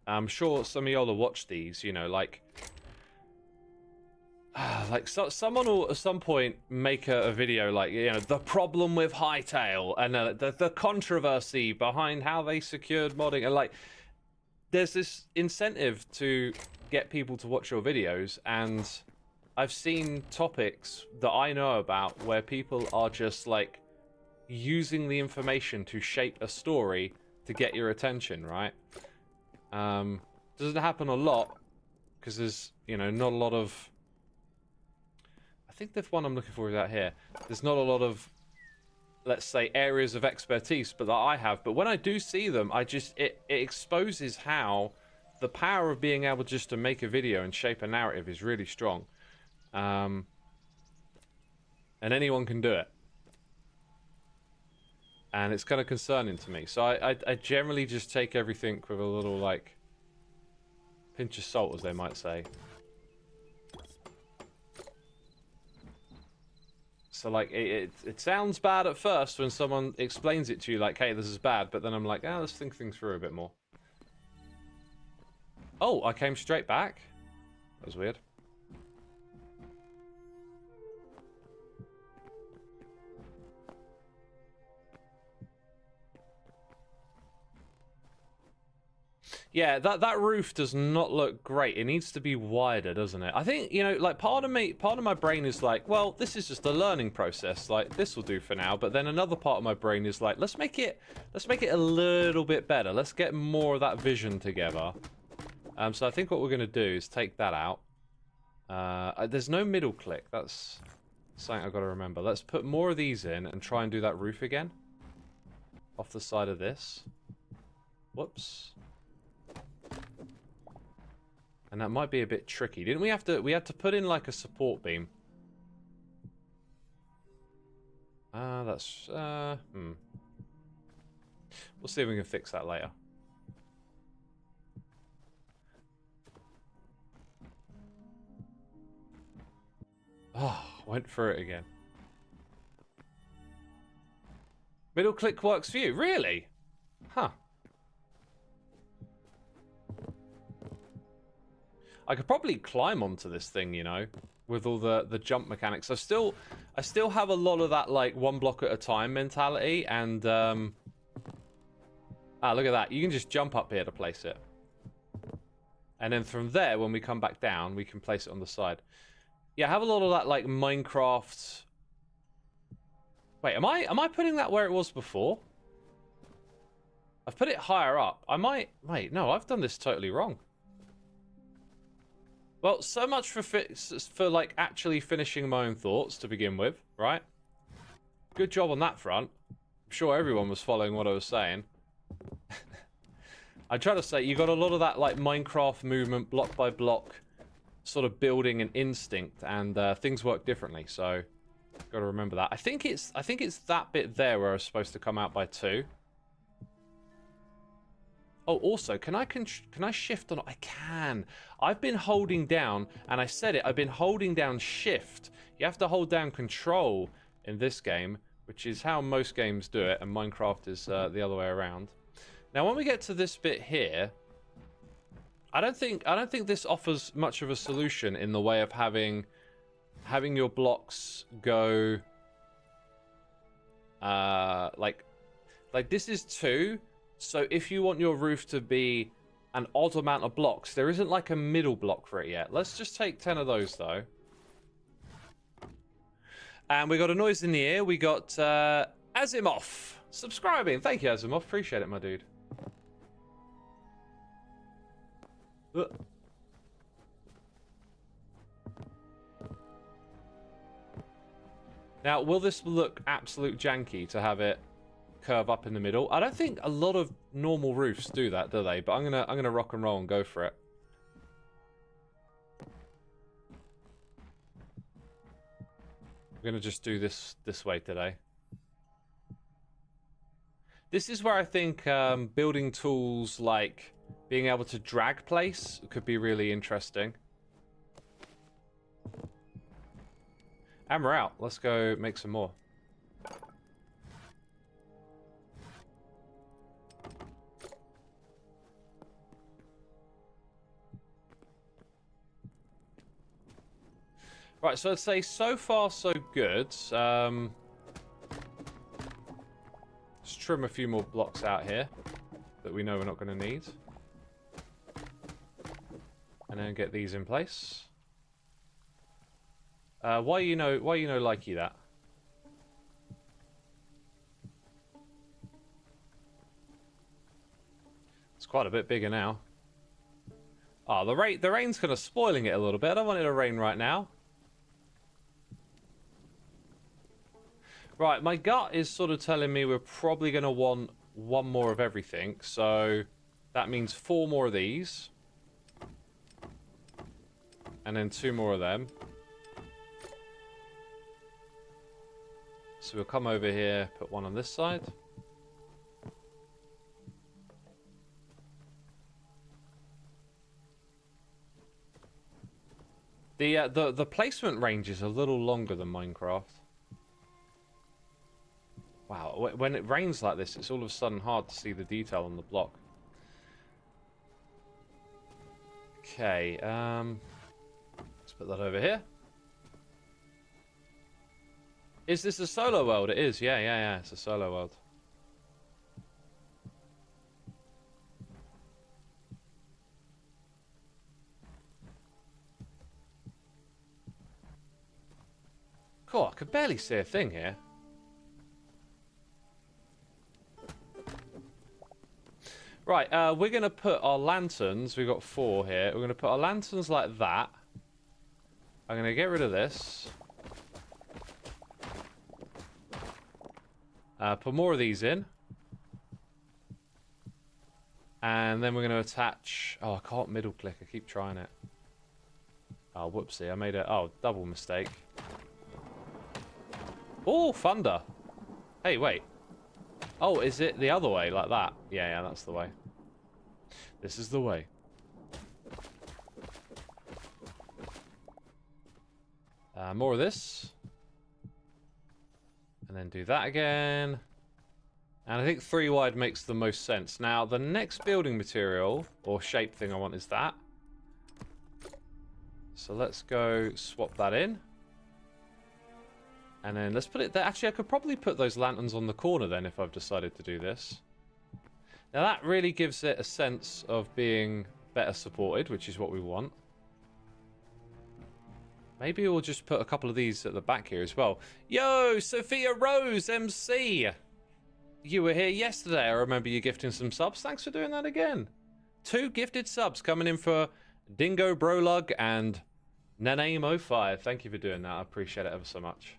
I'm sure some of y'all have watched these, you know, like someone will at some point make a video like, you know, the problem with Hytale and the controversy behind how they secured modding, and like, there's this incentive to get people to watch your videos, and I've seen topics that I know about where people are just like using the information to shape a story to get your attention, right? Doesn't happen a lot because there's, you know, not a lot of... I think the one I'm looking for is out here. There's not a lot of, let's say, areas of expertise but that I have, but when I do see them, I just it exposes how the power of being able just to make a video and shape a narrative is really strong. And anyone can do it. And it's kind of concerning to me. So I generally just take everything with a little, like, pinch of salt, as they might say. So, like, it sounds bad at first when someone explains it to you, like, hey, this is bad. But then I'm like, let's think things through a bit more. Oh, I came straight back? That was weird. Yeah, that roof does not look great. It needs to be wider, doesn't it? I think, you know, like, part of my brain is like, well, this is just a learning process. Like, this will do for now. But then another part of my brain is like, let's make it a little bit better. Let's get more of that vision together. So I think what we're going to do is take that out. There's no middle click. That's something I've got to remember. Let's put more of these in and try and do that roof again. Off the side of this. Whoops. And that might be a bit tricky. Didn't we have to... We had to put in, like, a support beam. That's... We'll see if we can fix that later. Oh, went through it again. Middle click works for you? Really? Huh. I could probably climb onto this thing, you know, with all the jump mechanics. I still have a lot of that, like, one block at a time mentality, and look at that. You can just jump up here to place it. And then from there, when we come back down, we can place it on the side. Yeah, I have a lot of that, like, Minecraft... Wait, am I putting that where it was before? I've put it higher up. I might... Wait, no, I've done this totally wrong. Well, so much for like actually finishing my own thoughts to begin with, right? Good job on that front. I'm sure everyone was following what I was saying. I try to say you got a lot of that like Minecraft movement, block by block, sort of building and instinct, and things work differently. So, got to remember that. I think it's that bit there where I was supposed to come out by 2. Oh, also, can I shift on? I can. I've been holding down, and I said it, I've been holding down shift. You have to hold down control in this game, which is how most games do it, and Minecraft is the other way around. Now, when we get to this bit here, I don't think this offers much of a solution in the way of having your blocks go like this is 2. So if you want your roof to be an odd amount of blocks, there isn't like a middle block for it yet. Let's just take 10 of those, though. And we got a noise in the ear. We got Asimov subscribing. Thank you, Asimov. Appreciate it, my dude. Now, will this look absolute janky to have it curve up in the middle? I don't think a lot of normal roofs do that, do they? But I'm gonna rock and roll and go for it. We're gonna just do this way today. This is where I think building tools like being able to drag place could be really interesting. And we're out. Let's go make some more. Right, so I'd say so far so good. Let's trim a few more blocks out here that we know we're not going to need. And then get these in place. Why you know likey that? It's quite a bit bigger now. Oh, the rain's kind of spoiling it a little bit. I don't want it to rain right now. Right, my gut is sort of telling me we're probably going to want one more of everything. So that means 4 more of these. And then 2 more of them. So we'll come over here, put one on this side. The placement range is a little longer than Minecraft. Wow, when it rains like this, it's all of a sudden hard to see the detail on the block. Okay, let's put that over here. Is this a solo world? It is, yeah, it's a solo world. Cool, I could barely see a thing here. Right, we're going to put our lanterns, we've got 4 here, we're going to put our lanterns like that. I'm going to get rid of this. Put more of these in. And then we're going to attach... Oh, I can't middle click, I keep trying it. Oh, whoopsie, I made a... Oh, double mistake. Oh, thunder. Hey, wait. Oh, is it the other way, like that? Yeah, that's the way. This is the way. More of this. And then do that again. And I think 3 wide makes the most sense. Now, the next building material, or shape thing I want is that. So let's go swap that in. And then let's put it there. Actually, I could probably put those lanterns on the corner then if I've decided to do this. Now that really gives it a sense of being better supported, which is what we want. Maybe we'll just put a couple of these at the back here as well. Yo, Sophia Rose, MC! You were here yesterday. I remember you gifting some subs. Thanks for doing that again. 2 gifted subs coming in for Dingo Brolug and Naname05. Thank you for doing that. I appreciate it ever so much.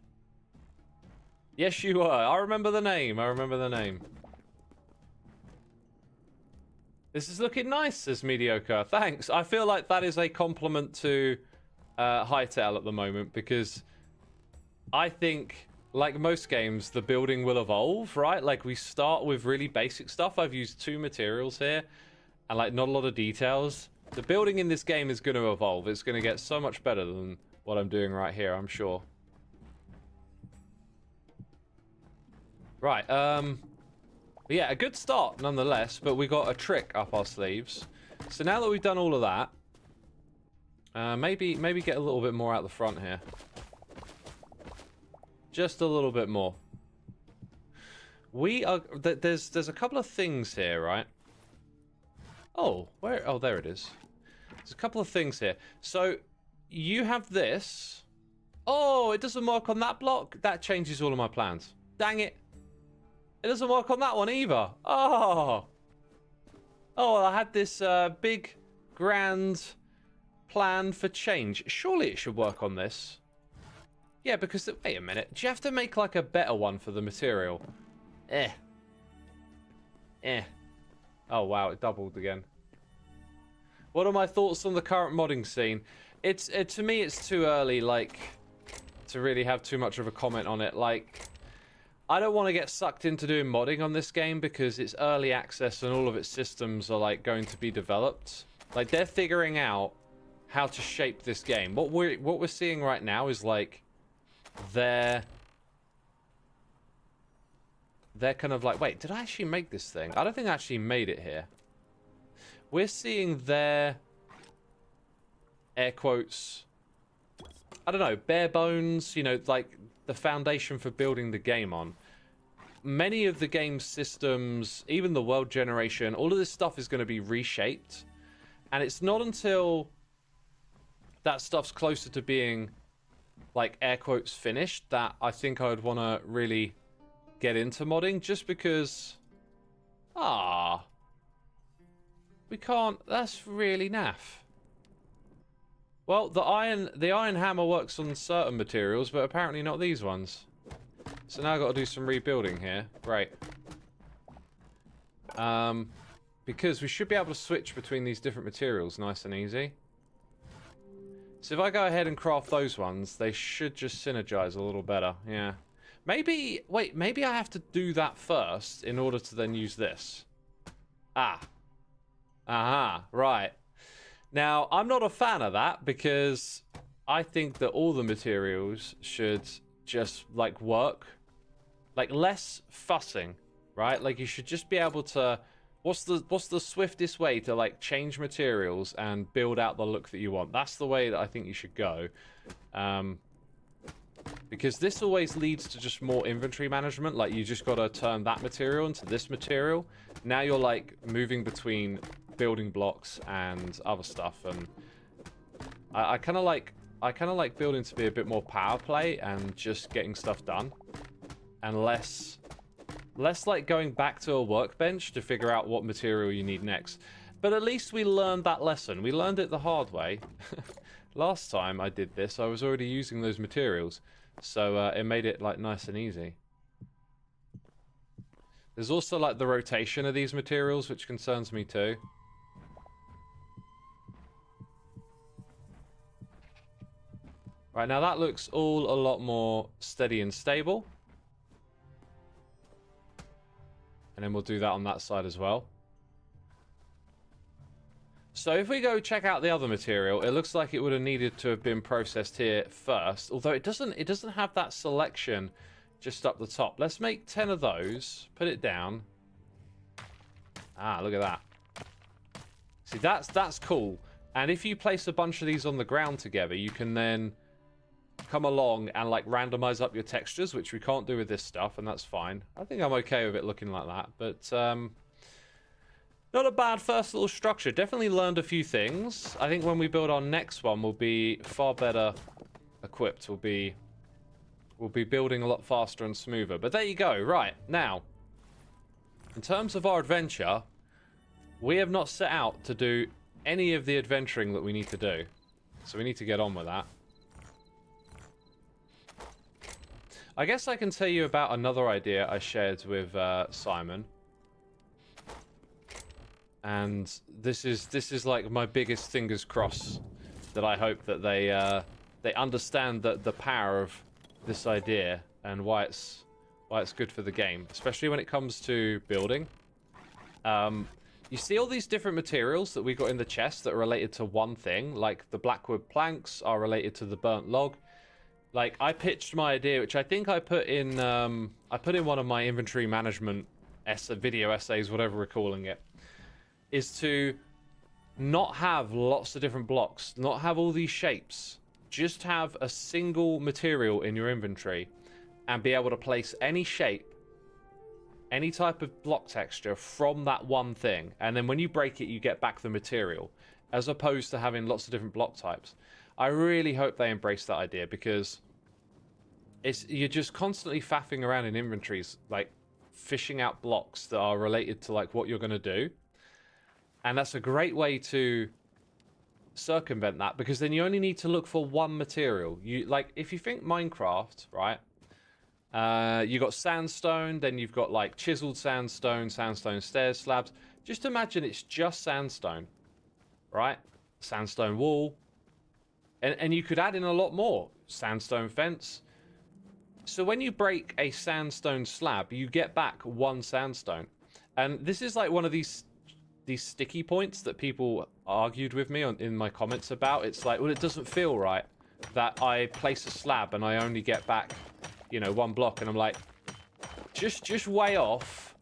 Yes, you are. I remember the name. I remember the name. This is looking nice, says Mediocre. Thanks. I feel like that is a compliment to Hytale at the moment, because I think, like most games, the building will evolve, right? Like, we start with really basic stuff. I've used 2 materials here and, like, not a lot of details. The building in this game is going to evolve. It's going to get so much better than what I'm doing right here, I'm sure. Right, yeah, a good start nonetheless, but we got a trick up our sleeves. So now that we've done all of that, maybe get a little bit more out the front here. Just a little bit more. We are... There's a couple of things here, right? Oh, where... Oh, there it is. There's a couple of things here. So, you have this. Oh, it doesn't work on that block? That changes all of my plans. Dang it. It doesn't work on that one either. Oh. Oh, well, I had this big, grand plan for change. Surely it should work on this. Yeah, because... Wait a minute. Do you have to make, like, a better one for the material? Oh, wow. It doubled again. What are my thoughts on the current modding scene? To me, it's too early, like, to really have too much of a comment on it. Like... I don't want to get sucked into doing modding on this game because it's early access and all of its systems are like going to be developed. Like, they're figuring out how to shape this game. What we're seeing right now is like they're kind of like, wait, did I actually make this thing? I don't think I actually made it here. We're seeing their air quotes, I don't know, bare bones, you know, like the foundation for building the game on. Many of the game's systems, even the world generation, all of this stuff is going to be reshaped. And it's not until that stuff's closer to being, like, air quotes finished, that I think I would want to really get into modding, just because... we can't... That's really naff. Well, the iron hammer works on certain materials, but apparently not these ones. So now I've got to do some rebuilding here. Right. Because we should be able to switch between these different materials nice and easy. So if I go ahead and craft those ones, they should just synergize a little better. Yeah. Maybe... Wait, maybe I have to do that first in order to then use this. Aha. Right. Now, I'm not a fan of that because I think that all the materials should just, like, work. Like, less fussing, right? Like, you should just be able to... What's the swiftest way to, like, change materials and build out the look that you want? That's the way that I think you should go. Because this always leads to just more inventory management. Like, you just got to turn that material into this material. Now you're, like, moving between building blocks and other stuff, and I kind of like building to be a bit more power play and just getting stuff done, and less like going back to a workbench to figure out what material you need next. But at least we learned that lesson. We learned it the hard way. Last time I did this, I was already using those materials, so it made it, like, nice and easy. There's also, like, the rotation of these materials, which concerns me too. Right, now that looks all a lot more steady and stable. And then we'll do that on that side as well. So if we go check out the other material, it looks like it would have needed to have been processed here first. Although it doesn't have that selection just up the top. Let's make 10 of those. Put it down. Look at that. See, that's cool. And if you place a bunch of these on the ground together, you can then come along and, like, randomize up your textures, which we can't do with this stuff, and that's fine. I think I'm okay with it looking like that, but not a bad first little structure. Definitely learned a few things. I think when we build our next one, we'll be far better equipped. We'll be building a lot faster and smoother. But there you go. Right, now, in terms of our adventure, we have not set out to do any of the adventuring that we need to do. So we need to get on with that. I guess I can tell you about another idea I shared with Simon. And this is like my biggest fingers crossed that I hope that they understand the power of this idea and why it's good for the game, especially when it comes to building. You see all these different materials that we got in the chest that are related to one thing, like the blackwood planks are related to the burnt log. Like, I pitched my idea, which I think I put in one of my inventory management video essays, whatever we're calling it, is to not have lots of different blocks, not have all these shapes, just have a single material in your inventory and be able to place any shape, any type of block texture from that one thing, and then when you break it, you get back the material, as opposed to having lots of different block types. I really hope they embrace that idea, because you're just constantly faffing around in inventories, like fishing out blocks that are related to, like, what you're going to do. And that's a great way to circumvent that, because then you only need to look for one material. Like, if you think Minecraft, right? You got sandstone, then you've got, like, chiseled sandstone stairs, slabs. Just imagine it's just sandstone, right? Sandstone wall. And you could add in a lot more. Sandstone fence. So when you break a sandstone slab, you get back one sandstone. And this is like one of these sticky points that people argued with me in my comments about. It's like, well, it doesn't feel right that I place a slab and I only get back, you know, one block. And I'm like, just weigh off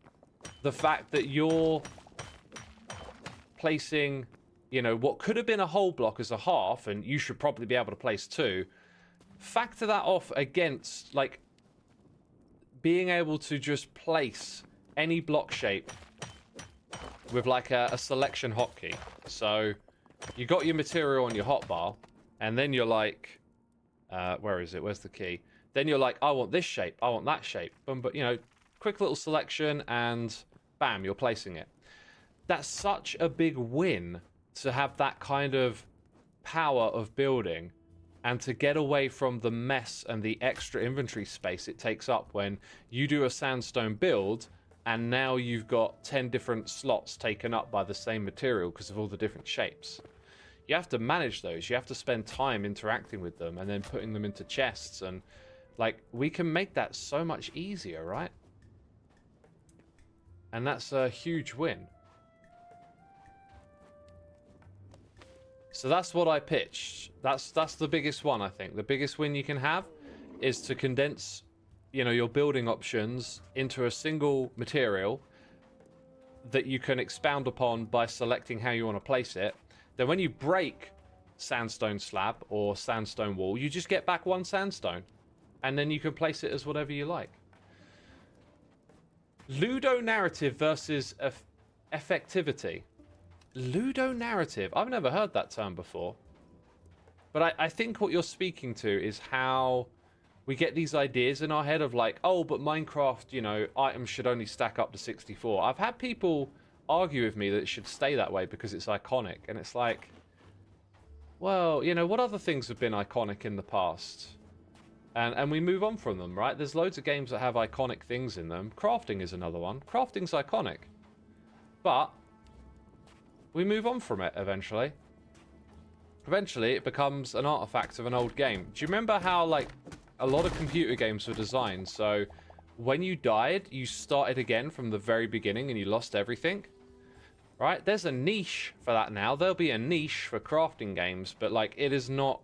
the fact that you're placing, you know, what could have been a whole block as a half, and you should probably be able to place two. Factor that off against, like, being able to just place any block shape with, like, a selection hotkey. So you got your material on your hotbar, And then you're like, where is it? Where's the key? Then you're like, I want this shape. I want that shape. Boom, but, you know, quick little selection and bam, you're placing it. That's such a big win to have that kind of power of building and to get away from the mess and the extra inventory space it takes up when you do a sandstone build and now you've got 10 different slots taken up by the same material because of all the different shapes. You have to manage those. You have to spend time interacting with them and then putting them into chests. And, like, we can make that so much easier, right? And that's a huge win. So that's what I pitched. That's the biggest one, I think. The biggest win you can have is to condense, you know, your building options into a single material that you can expound upon by selecting how you want to place it. Then when you break sandstone slab or sandstone wall, you just get back one sandstone. And then you can place it as whatever you like. Ludonarrative versus effectivity. Ludonarrative. I've never heard that term before. But I think what you're speaking to is how we get these ideas in our head of like, oh, but Minecraft, you know, items should only stack up to 64. I've had people argue with me that it should stay that way because it's iconic. And it's like, well, you know, what other things have been iconic in the past? And we move on from them, right? There's loads of games that have iconic things in them. Crafting is another one. Crafting's iconic. But we move on from it eventually. Eventually, it becomes an artifact of an old game. Do you remember how, like, a lot of computer games were designed so when you died, you started again from the very beginning and you lost everything? Right? There's a niche for that now. There'll be a niche for crafting games, but, like, it is not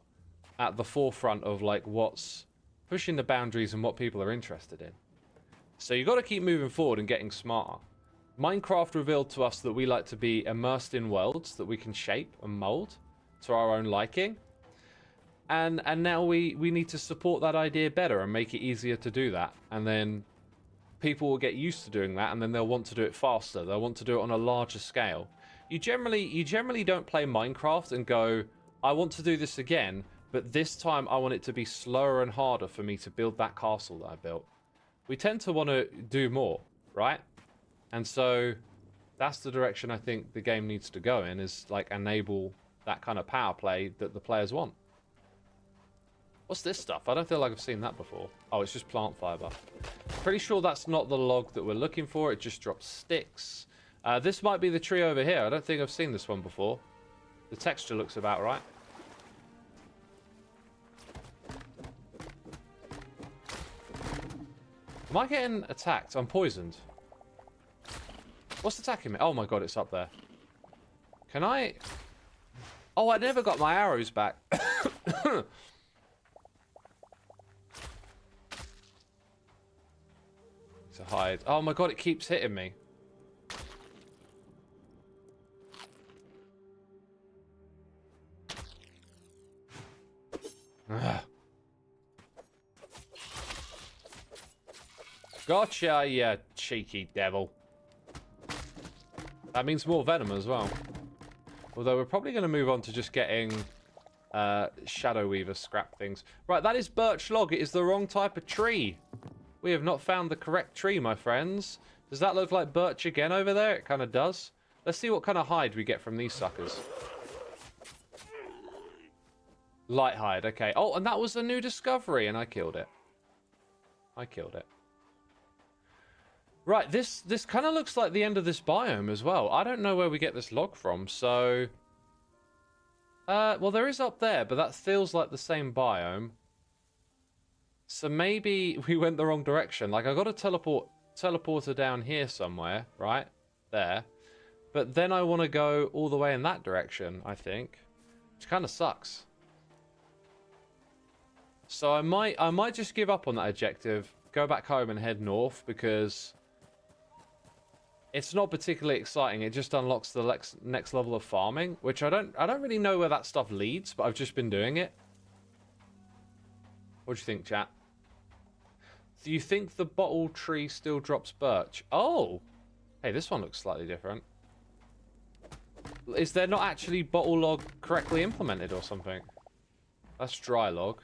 at the forefront of, like, what's pushing the boundaries and what people are interested in. So you got to keep moving forward and getting smarter. Minecraft revealed to us that we like to be immersed in worlds that we can shape and mold to our own liking. And now we need to support that idea better and make it easier to do that. And then people will get used to doing that, and then they'll want to do it faster. They'll want to do it on a larger scale. You generally don't play Minecraft and go, I want to do this again, but this time I want it to be slower and harder for me to build that castle that I built. We tend to want to do more, right? And so that's the direction I think the game needs to go in, is like enable that kind of power play that the players want. What's this stuff? I don't feel like I've seen that before. Oh, it's just plant fiber. Pretty sure that's not the log that we're looking for. It just drops sticks. This might be the tree over here. I don't think I've seen this one before. The texture looks about right. Am I getting attacked? I'm poisoned. What's attacking me? Oh my god, it's up there. Can I... Oh, I never got my arrows back. To hide. Oh my god, it keeps hitting me. Ugh. Gotcha, you cheeky devil. That means more venom as well. Although we're probably going to move on to just getting Shadow Weaver scrap things. Right, that is birch log. It is the wrong type of tree. We have not found the correct tree, my friends. Does that look like birch again over there? It kind of does. Let's see what kind of hide we get from these suckers. Light hide, okay. Oh, and that was a new discovery, and I killed it. I killed it. Right, this kind of looks like the end of this biome as well. I don't know where we get this log from, so... well, there is up there, but that feels like the same biome. So maybe we went the wrong direction. Like, I got a teleporter down here somewhere, right? There. But then I want to go all the way in that direction, I think. Which kind of sucks. So I might just give up on that objective, go back home and head north, because... it's not particularly exciting. It just unlocks the next level of farming, which I don't really know where that stuff leads, but I've just been doing it. What do you think, chat? Do you think the bottle tree still drops birch? Oh! Hey, this one looks slightly different. Is there not actually bottle log correctly implemented or something? That's dry log.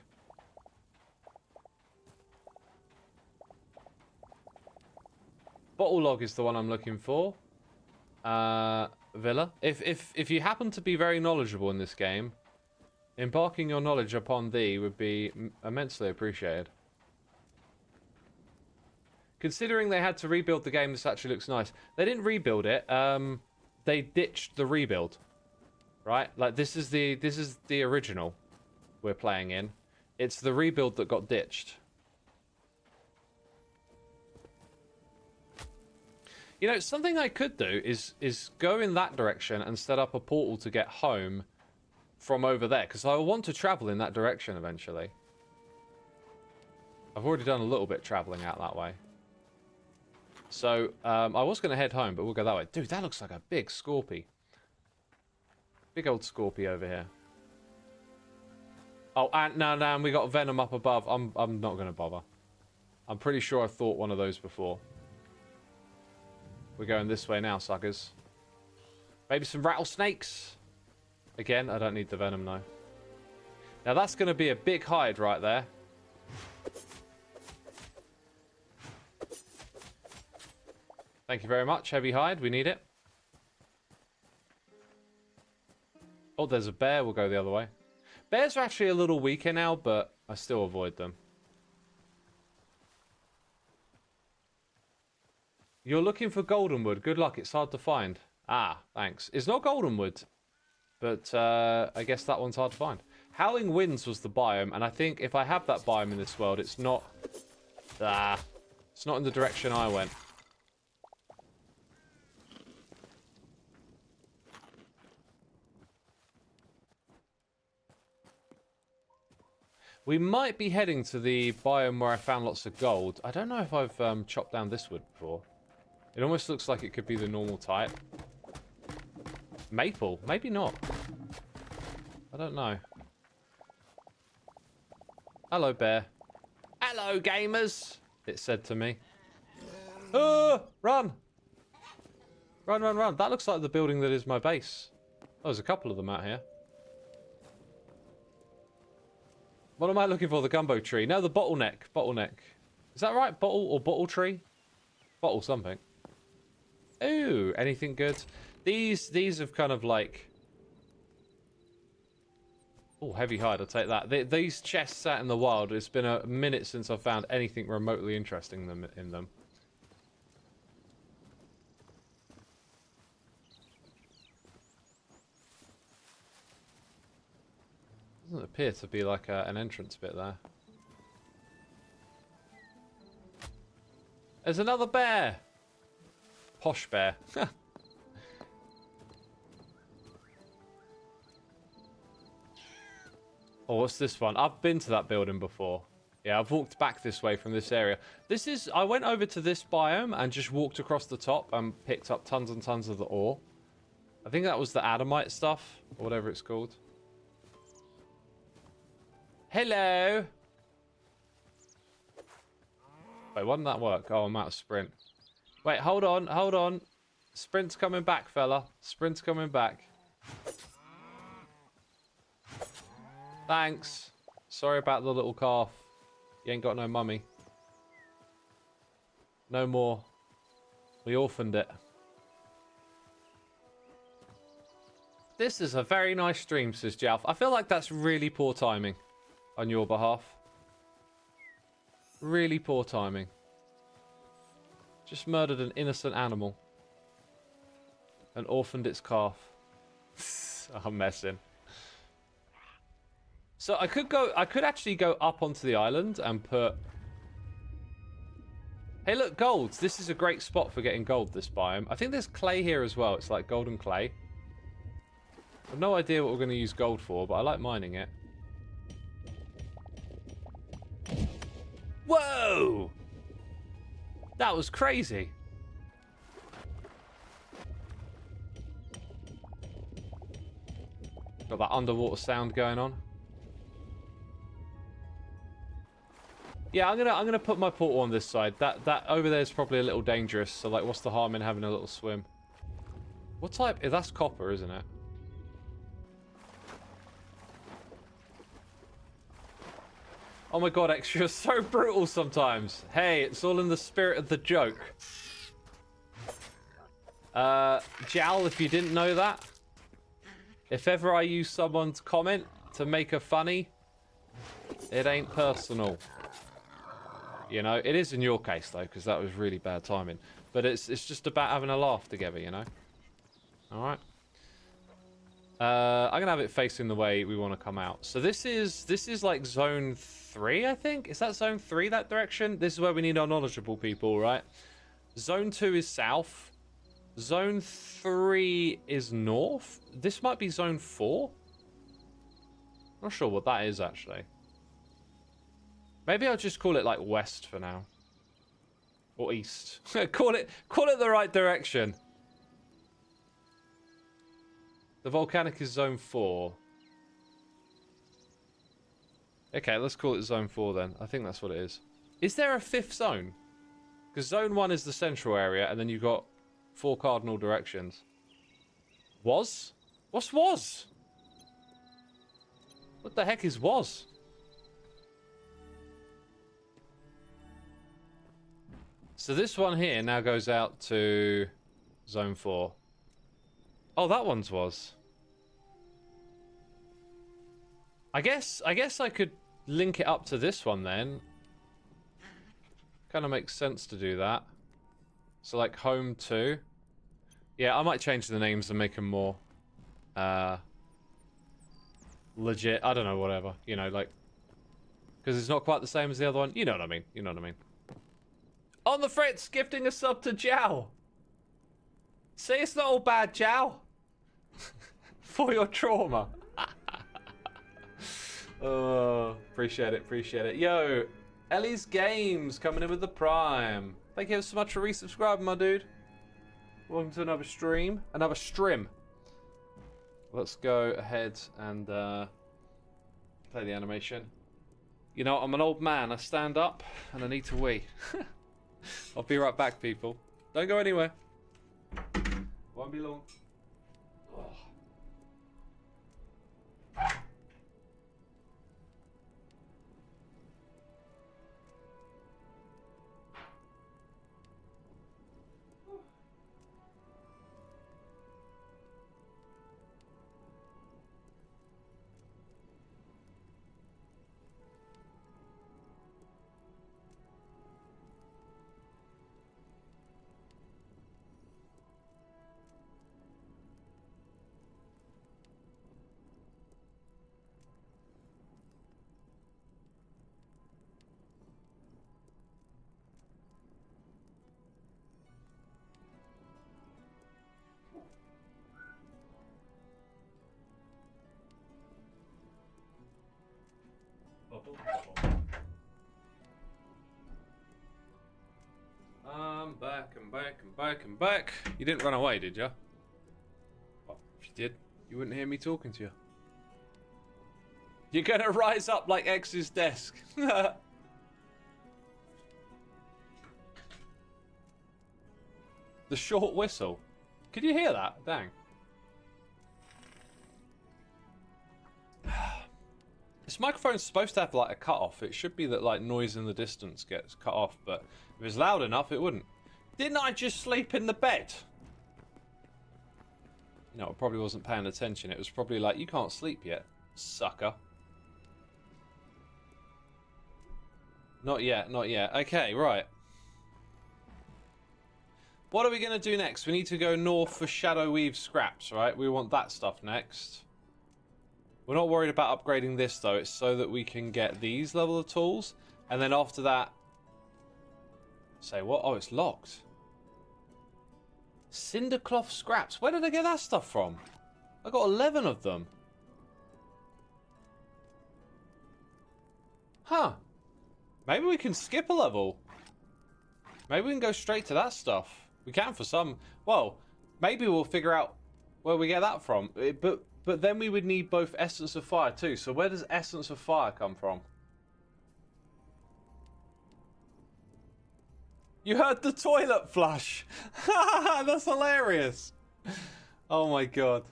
Bottle log is the one I'm looking for. Villa. If you happen to be very knowledgeable in this game, embarking your knowledge upon thee would be immensely appreciated. Considering they had to rebuild the game, this actually looks nice. They didn't rebuild it. They ditched the rebuild. Right? Like this is the original we're playing in. It's the rebuild that got ditched. You know, something I could do is go in that direction and set up a portal to get home from over there, because I want to travel in that direction eventually. I've already done a little bit traveling out that way. So, I was going to head home, but we'll go that way. Dude, that looks like a big Scorpy. Big old Scorpy over here. Oh, and no, we got Venom up above. I'm not going to bother. I'm pretty sure I thought one of those before. We're going this way now, suckers. Maybe some rattlesnakes. Again, I don't need the venom, no. Now that's going to be a big hide right there. Thank you very much, heavy hide. We need it. Oh, there's a bear. We'll go the other way. Bears are actually a little weaker now, but I still avoid them. You're looking for goldenwood. Good luck. It's hard to find. Ah, thanks. It's not goldenwood, but I guess that one's hard to find. Howling Winds was the biome, and I think if I have that biome in this world, it's not... it's not in the direction I went. We might be heading to the biome where I found lots of gold. I don't know if I've chopped down this wood before. It almost looks like it could be the normal type. Maple? Maybe not. I don't know. Hello, bear. Hello, gamers! It said to me. Oh! Run! Run, run, run. That looks like the building that is my base. Oh, there's a couple of them out here. What am I looking for? The gumbo tree. No, the bottleneck. Bottleneck. Is that right? Bottle or bottle tree? Bottle something. Ooh, anything good? These have kind of like... Oh, heavy hide, I'll take that. These chests out in the wild, it's been a minute since I've found anything remotely interesting in them. Doesn't appear to be like an entrance bit there. There's another bear! Posh bear. Oh, what's this one? I've been to that building before. Yeah, I've walked back this way from this area. This is... I went over to this biome and just walked across the top and picked up tons and tons of the ore. I think that was the Adamite stuff, or whatever it's called. Hello! Wait, why didn't that work? Oh, I'm out of sprint. Wait, hold on, hold on. Sprint's coming back, fella. Sprint's coming back. Thanks. Sorry about the little calf. You ain't got no mummy. No more. We orphaned it. This is a very nice stream, says Jalf. I feel like that's really poor timing on your behalf. Really poor timing. Just murdered an innocent animal. And orphaned its calf. I'm messing. So I could actually go up onto the island and put... Hey look, golds. This is a great spot for getting gold, this biome. I think there's clay here as well. It's like golden clay. I have no idea what we're going to use gold for, but I like mining it. Whoa! That was crazy. Got that underwater sound going on. Yeah, I'm gonna put my portal on this side. That over there is probably a little dangerous. So like, what's the harm in having a little swim? What type? That's copper, isn't it? Oh my god, X, you're so brutal sometimes. Hey, it's all in the spirit of the joke. Jowl, if you didn't know that, if ever I use someone's comment to make a funny, it ain't personal. You know, it is in your case though, because that was really bad timing. But it's just about having a laugh together, you know? Alright. I'm gonna have it facing the way we want to come out. So this is like zone 3, I think. Is that zone 3, that direction? This is where we need our knowledgeable people, right? Zone 2 is south. Zone 3 is north. This might be zone 4. Not sure what that is actually. Maybe I'll just call it like west for now. Or east. call it the right direction. The volcanic is zone 4. Okay, let's call it zone 4 then. I think that's what it is. Is there a 5th zone? Because zone 1 is the central area, and then you've got 4 cardinal directions. Was? What's was? What the heck is was? So this one here now goes out to zone 4. Oh, that one's was. I guess I could link it up to this one then. Kind of makes sense to do that. So like home 2. Yeah, I might change the names and make them more legit. I don't know, whatever. You know, like, because it's not quite the same as the other one. You know what I mean. You know what I mean. On the Fritz, gifting a sub to Jow. See, it's not all bad, Jow. For your trauma. Oh, appreciate it, appreciate it. Yo, Ellie's Games coming in with the Prime. Thank you so much for resubscribing, my dude. Welcome to another stream. Another stream. Let's go ahead and play the animation. You know, I'm an old man. I stand up and I need to wee. I'll be right back, people. Don't go anywhere. Won't be long. Oh. I'm back. You didn't run away, did you? Well, if you did, you wouldn't hear me talking to you. You're gonna rise up like X's desk. The short whistle. Could you hear that? Dang. This microphone's supposed to have like a cut-off. It should be that like noise in the distance gets cut off, but if it's loud enough, it wouldn't. Didn't I just sleep in the bed? No, I probably wasn't paying attention. It was probably like, you can't sleep yet, sucker. Not yet, not yet. Okay, right. What are we going to do next? We need to go north for Shadow Weave scraps, right? We want that stuff next. We're not worried about upgrading this, though. It's so that we can get these level of tools. And then after that... Say what? Oh, it's locked. Cindercloth scraps. Where did I get that stuff from? I got 11 of them. Huh. Maybe we can skip a level. Maybe we can go straight to that stuff. We can for some. Well, maybe we'll figure out where we get that from. But then we would need both Essence of Fire too. So where does Essence of Fire come from? You heard the toilet flush. That's hilarious. Oh my god.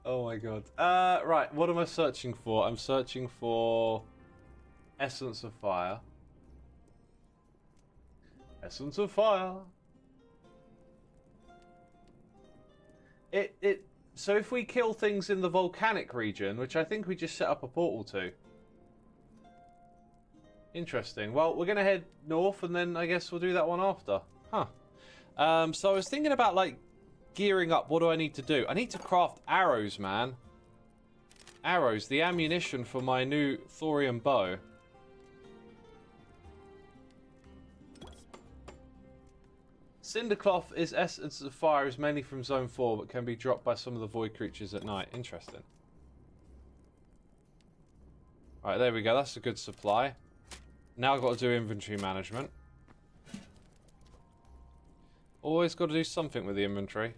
Oh my god. Right, what am I searching for? I'm searching for Essence of fire. Essence of fire. So if we kill things in the volcanic region, which I think we just set up a portal to. Interesting. Well, we're going to head north, and then I guess we'll do that one after. Huh. So I was thinking about, like, gearing up. What do I need to do? I need to craft arrows, man. Arrows. The ammunition for my new thorium bow. Cindercloth is essence of fire, is mainly from Zone 4, but can be dropped by some of the void creatures at night. Interesting. Alright, there we go. That's a good supply. Now I've got to do inventory management. Always got to do something with the inventory.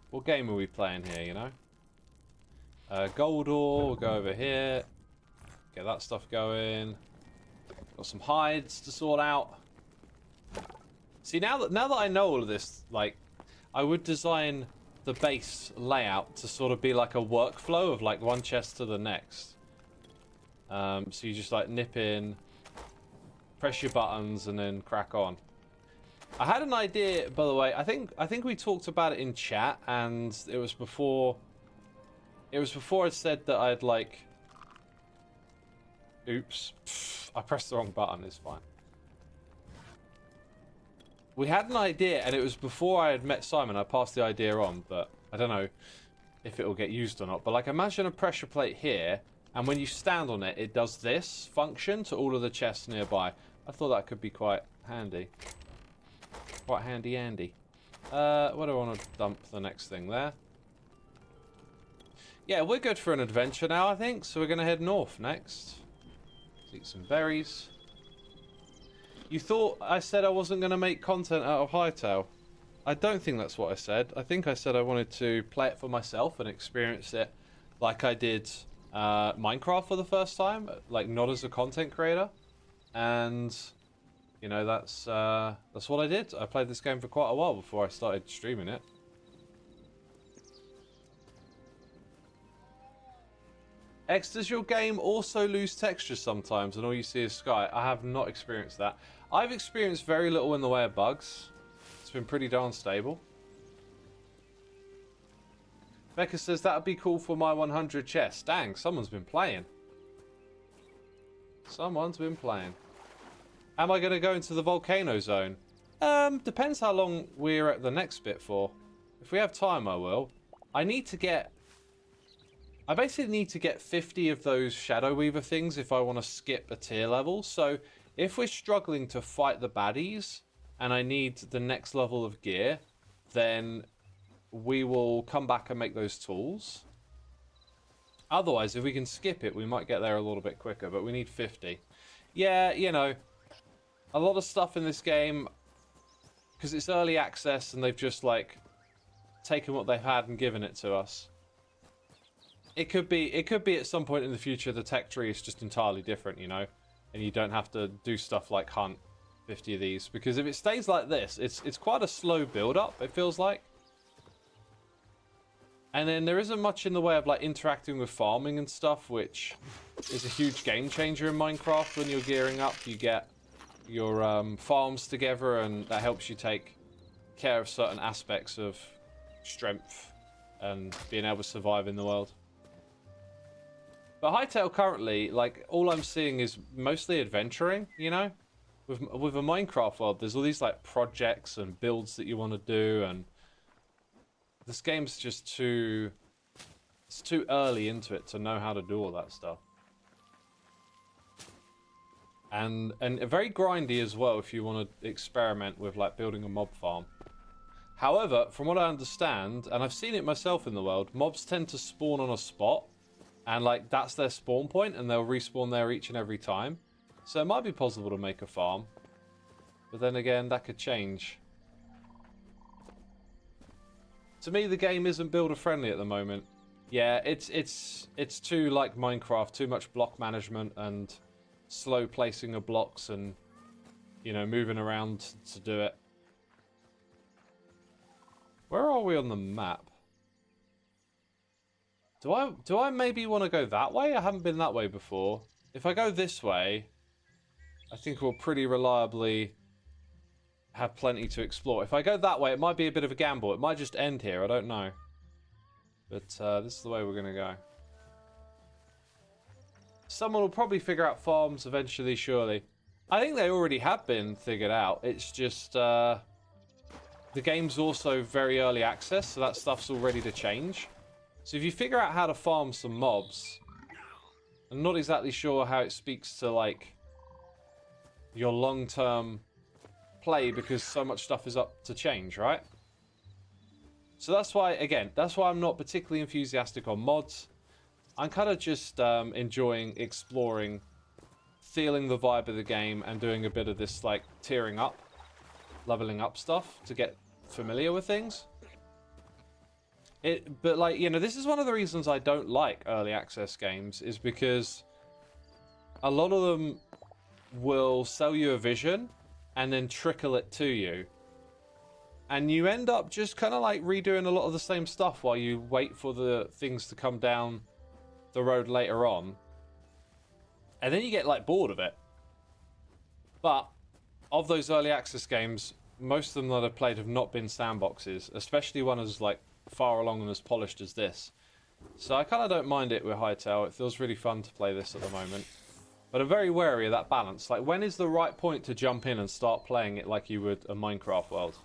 What game are we playing here, you know? Gold ore, we'll go over here. Get that stuff going. Got some hides to sort out. See, now that I know all of this, like, I would design the base layout to sort of be like a workflow of like one chest to the next. So you just like nip in, press your buttons, and then crack on. I had an idea, by the way. I think we talked about it in chat, and it was before I said that I'd like. Oops, I pressed the wrong button. It's fine. We had an idea, and it was before I had met Simon. I passed the idea on, but I don't know if it will get used or not. But like, imagine a pressure plate here, and when you stand on it, it does this function to all of the chests nearby. I thought that could be quite handy. Quite handy, Andy. What do I want to dump the next thing there? Yeah, we're good for an adventure now, I think. So we're going to head north next. Eat some berries. You thought I said I wasn't going to make content out of Hytale. I don't think that's what I said. I think I said I wanted to play it for myself and experience it like I did Minecraft for the first time, like not as a content creator. And you know, that's what I did. I played this game for quite a while before I started streaming it. X, does your game also lose textures sometimes and all you see is sky? I have not experienced that. I've experienced very little in the way of bugs. It's been pretty darn stable. Becca says that would be cool for my 100 chest. Dang, someone's been playing. Someone's been playing. Am I going to go into the volcano zone? Depends how long we're at the next bit for. If we have time, I will. I basically need to get 50 of those Shadow Weaver things if I want to skip a tier level. So if we're struggling to fight the baddies and I need the next level of gear, then we will come back and make those tools. Otherwise, if we can skip it, we might get there a little bit quicker, but we need 50. Yeah, you know, a lot of stuff in this game, because it's early access and they've just like taken what they've had and given it to us. It could be at some point in the future the tech tree is just entirely different, you know, and you don't have to do stuff like hunt 50 of these, because if it stays like this, it's quite a slow build up, it feels like. And then there isn't much in the way of like interacting with farming and stuff, which is a huge game changer in Minecraft. When you're gearing up, you get your farms together, and that helps you take care of certain aspects of strength and being able to survive in the world. But Hytale currently, like, all I'm seeing is mostly adventuring, you know? With a Minecraft world, there's all these, like, projects and builds that you want to do, and this game's just too... It's too early into it to know how to do all that stuff. And very grindy as well if you want to experiment with, like, building a mob farm. However, from what I understand, and I've seen it myself in the world, mobs tend to spawn on a spot, and like that's their spawn point, and they'll respawn there each and every time. So it might be possible to make a farm, but then again, that could change. To me, the game isn't builder friendly at the moment. Yeah, it's too like Minecraft, too much block management and slow placing of blocks, and you know, moving around to do it. Where are we on the map? Do I maybe want to go that way? I haven't been that way before. If I go this way, I think we'll pretty reliably have plenty to explore. If I go that way, it might be a bit of a gamble. It might just end here. I don't know. But this is the way we're going to go. Someone will probably figure out farms eventually, surely. I think they already have been figured out. It's just the game's also very early access, so that stuff's all ready to change. So if you figure out how to farm some mobs, I'm not exactly sure how it speaks to like your long-term play because so much stuff is up to change, right? So that's why, again, that's why I'm not particularly enthusiastic on mods. I'm kind of just enjoying exploring, feeling the vibe of the game, and doing a bit of this like tiering up, leveling up stuff to get familiar with things. But like, you know, this is one of the reasons I don't like early access games, is because a lot of them will sell you a vision and then trickle it to you. And you end up just kind of like redoing a lot of the same stuff while you wait for the things to come down the road later on. And then you get like bored of it. But of those early access games, most of them that I've played have not been sandboxes, especially one as like far along and as polished as this. So I kind of don't mind it with Hytale. It feels really fun to play this at the moment. But I'm very wary of that balance. Like, when is the right point to jump in and start playing it like you would a Minecraft world?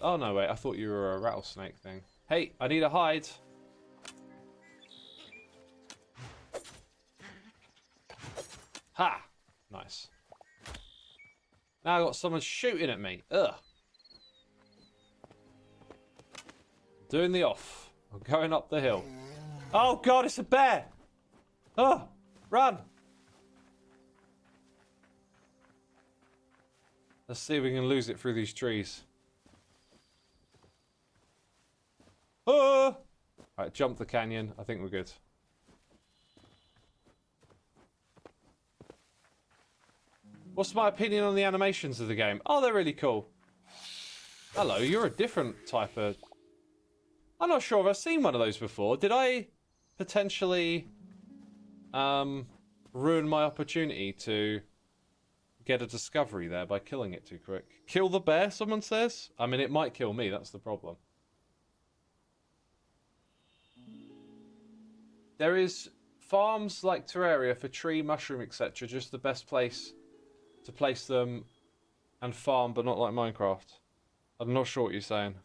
Oh, no, wait. I thought you were a rattlesnake thing. Hey, I need a hide. Ha! Nice. Now I've got someone shooting at me. Ugh. Doing the off. I'm going up the hill. Oh, God, it's a bear! Oh, run! Let's see if we can lose it through these trees. Oh! Alright, jump the canyon. I think we're good. What's my opinion on the animations of the game? Oh, they're really cool. Hello, you're a different type of... I'm not sure if I've seen one of those before. Did I potentially ruin my opportunity to get a discovery there by killing it too quick? Kill the bear, someone says? I mean, it might kill me, that's the problem. There is farms like Terraria for tree, mushroom, etc. Just the best place to place them and farm, but not like Minecraft. I'm not sure what you're saying.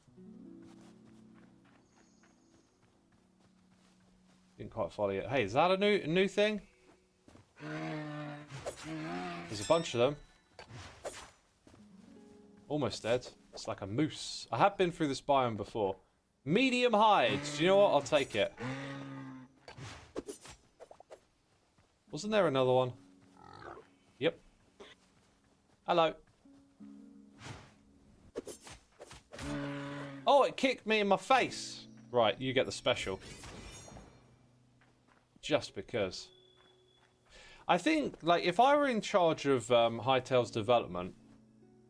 Didn't quite follow it. Hey, is that a new thing? There's a bunch of them. Almost dead. It's like a moose. I have been through this biome before. Medium hides. Do you know what? I'll take it. Wasn't there another one? Yep. Hello. Oh, it kicked me in my face. Right, you get the special. Just because. I think, like, if I were in charge of Hytale's development,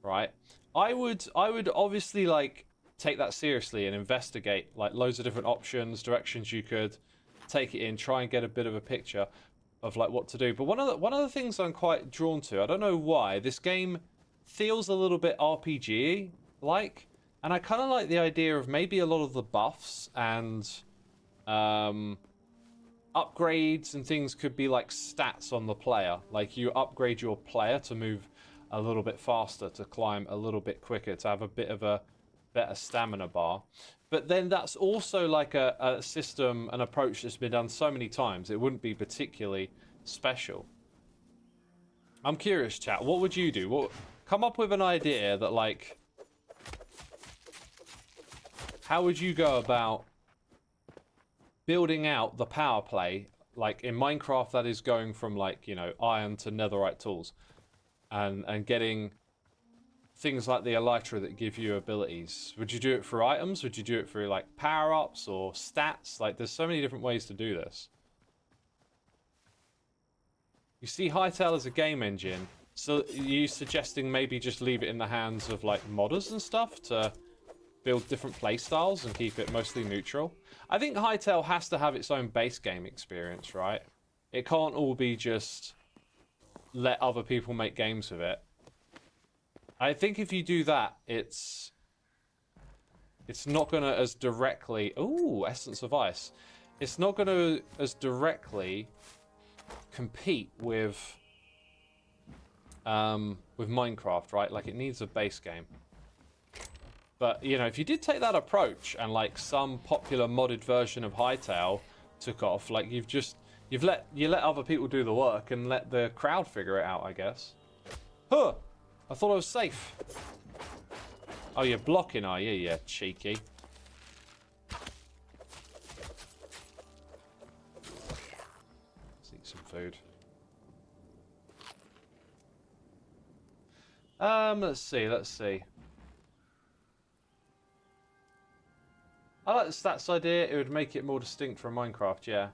right, I would obviously, like, take that seriously and investigate, like, loads of different options, directions you could take it in, try and get a bit of a picture of, like, what to do. But one of the things I'm quite drawn to, I don't know why, this game feels a little bit RPG-like, and I kind of like the idea of maybe a lot of the buffs and upgrades and things could be like stats on the player. Like, you upgrade your player to move a little bit faster, to climb a little bit quicker, to have a bit of a better stamina bar. But then that's also like a system, an approach that's been done so many times, it wouldn't be particularly special. I'm curious, chat, what would you do? Come up with an idea that, like, how would you go about building out the power play, like in Minecraft, that is going from, like, you know, iron to netherite tools, and getting things like the elytra that give you abilities? Would you do it for items? Would you do it for, like, power-ups or stats? Like, there's so many different ways to do this. You see Hytale as a game engine, so are you suggesting maybe just leave it in the hands of, like, modders and stuff to build different play styles and keep it mostly neutral. I think Hytale has to have its own base game experience, right? It can't all be just let other people make games with it. I think if you do that, it's not gonna as directly... Ooh, Essence of Ice. It's not gonna as directly compete with Minecraft, right? Like, it needs a base game. But, you know, if you did take that approach and, like, some popular modded version of Hytale took off, like, you let other people do the work and let the crowd figure it out, I guess. Huh! I thought I was safe. Oh, you're blocking, are you? Yeah, cheeky. Let's eat some food. Let's see. I like the stats idea. It would make it more distinct from Minecraft, yeah.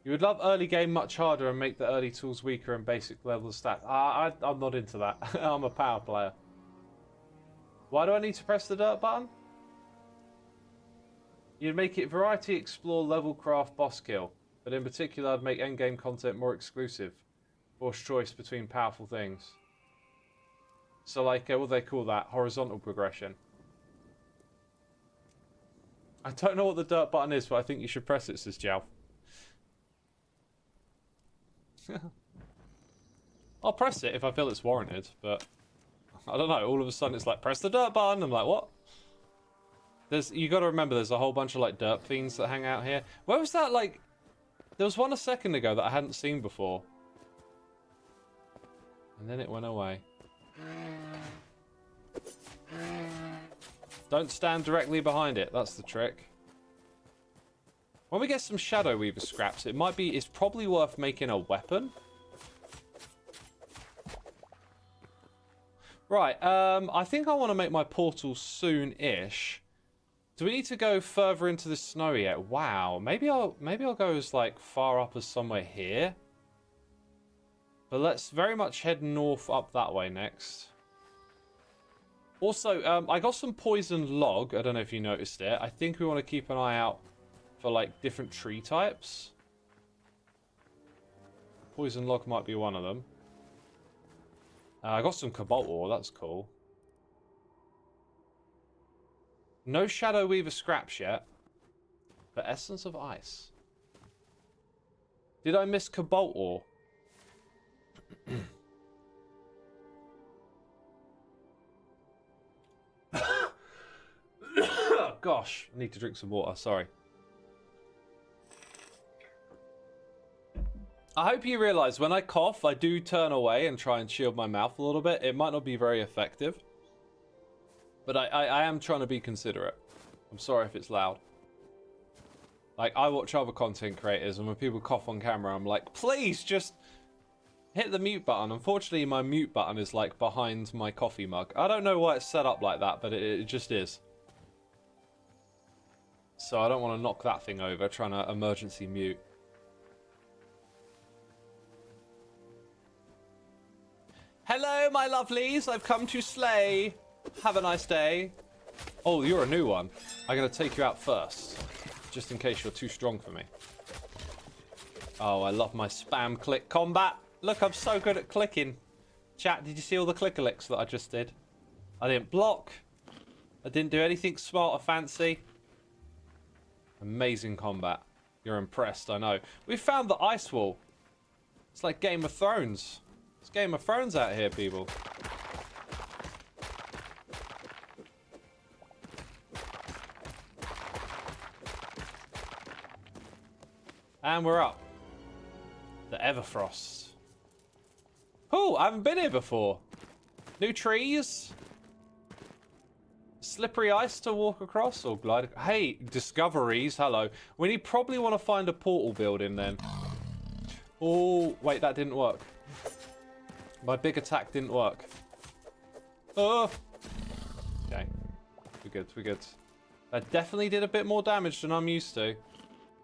You would love early game much harder and make the early tools weaker and basic level of stats. I'm not into that. I'm a power player. Why do I need to press the dirt button? You'd make it variety, explore, level craft, boss kill. But in particular, I'd make endgame content more exclusive. Force choice between powerful things. So, like, what do they call that? Horizontal progression. I don't know what the dirt button is, but I think you should press it, says Jow. I'll press it if I feel it's warranted, but I don't know. All of a sudden, it's like, press the dirt button. I'm like, what? You got to remember, there's a whole bunch of, like, dirt fiends that hang out here. Where was that, like... There was one a second ago that I hadn't seen before. And then it went away. Don't stand directly behind it. That's the trick. When we get some Shadow Weaver scraps, it's probably worth making a weapon. Right, I think I want to make my portal soon-ish. Do we need to go further into the snow yet? Wow, maybe I'll go as like far up as somewhere here. But let's very much head north up that way next. Also, I got some poison log. I don't know if you noticed it. I think we want to keep an eye out for like different tree types. Poison log might be one of them. I got some cobalt ore. That's cool. No Shadow Weaver scraps yet. But Essence of Ice. Did I miss cobalt ore? Gosh, I need to drink some water, sorry. I hope you realise when I cough, I do turn away and try and shield my mouth a little bit. It might not be very effective. But I am trying to be considerate. I'm sorry if it's loud. Like, I watch other content creators, and when people cough on camera, I'm like, please, just hit the mute button. Unfortunately, my mute button is, like, behind my coffee mug. I don't know why it's set up like that, but it just is. So I don't want to knock that thing over, trying to emergency mute. Hello, my lovelies. I've come to slay. Have a nice day. Oh, you're a new one. I'm going to take you out first. Just in case you're too strong for me. Oh, I love my spam click combat. Look, I'm so good at clicking. Chat, did you see all the click-a-licks that I just did? I didn't block. I didn't do anything smart or fancy. Amazing combat. You're impressed, I know. We found the ice wall. It's like Game of Thrones. It's Game of Thrones out here, people. And we're up. The Everfrost. Oh, I haven't been here before. New trees. Slippery ice to walk across or glide. Hey, discoveries. Hello. We probably want to find a portal building then. Oh, wait, that didn't work. My big attack didn't work. Oh. Okay. We're good, we're good. That definitely did a bit more damage than I'm used to.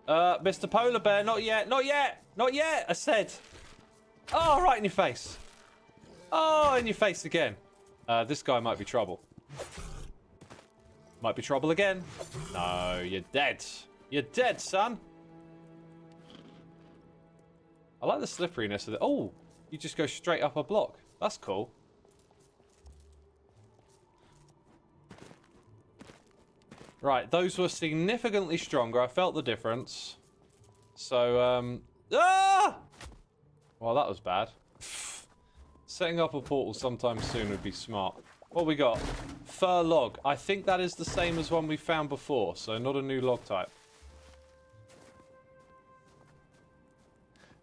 Mr. Polar Bear, not yet, not yet, not yet, I said. Oh, right in your face. Oh, in your face again. This guy might be trouble. Might be trouble again. No, you're dead. You're dead, son. I like the slipperiness of it. Oh, you just go straight up a block. That's cool. Right, those were significantly stronger. I felt the difference. So, ah! Well, that was bad. Setting up a portal sometime soon would be smart. What we got? Fur log. I think that is the same as one we found before, so not a new log type.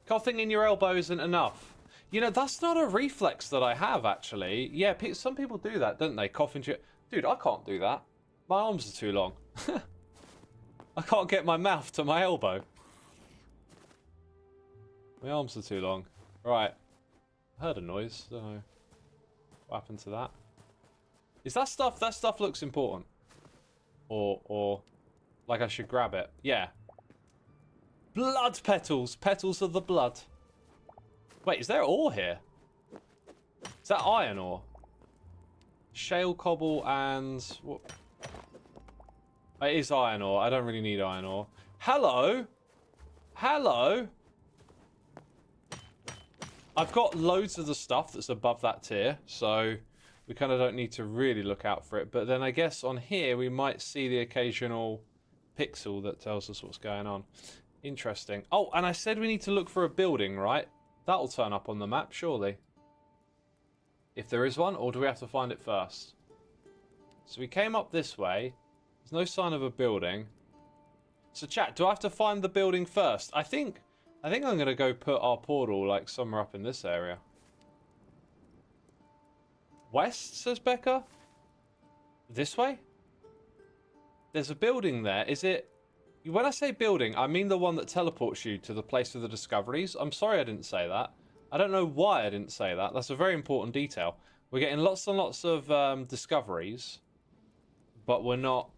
Coughing in your elbow isn't enough. You know, that's not a reflex that I have, actually. Yeah, some people do that, don't they? Cough into your... Dude, I can't do that. My arms are too long. I can't get my mouth to my elbow. My arms are too long. Right. I heard a noise. Don't know what happened to that. Is that stuff... That stuff looks important. Or like I should grab it. Yeah. Blood petals. Petals of the blood. Wait, is there ore here? Is that iron ore? Shale, cobble, and... What? It is iron ore. I don't really need iron ore. Hello? Hello? I've got loads of the stuff that's above that tier, so we kind of don't need to really look out for it. But then I guess on here we might see the occasional pixel that tells us what's going on. Interesting. Oh, and I said we need to look for a building, right? That'll turn up on the map, surely. If there is one, or do we have to find it first? So we came up this way. There's no sign of a building. So chat, do I have to find the building first? I think I'm going to go put our portal like somewhere up in this area. West, says Becca? This way? There's a building there. Is it... When I say building, I mean the one that teleports you to the place of the discoveries. I'm sorry I didn't say that. I don't know why I didn't say that. That's a very important detail. We're getting lots and lots of discoveries, but we're not...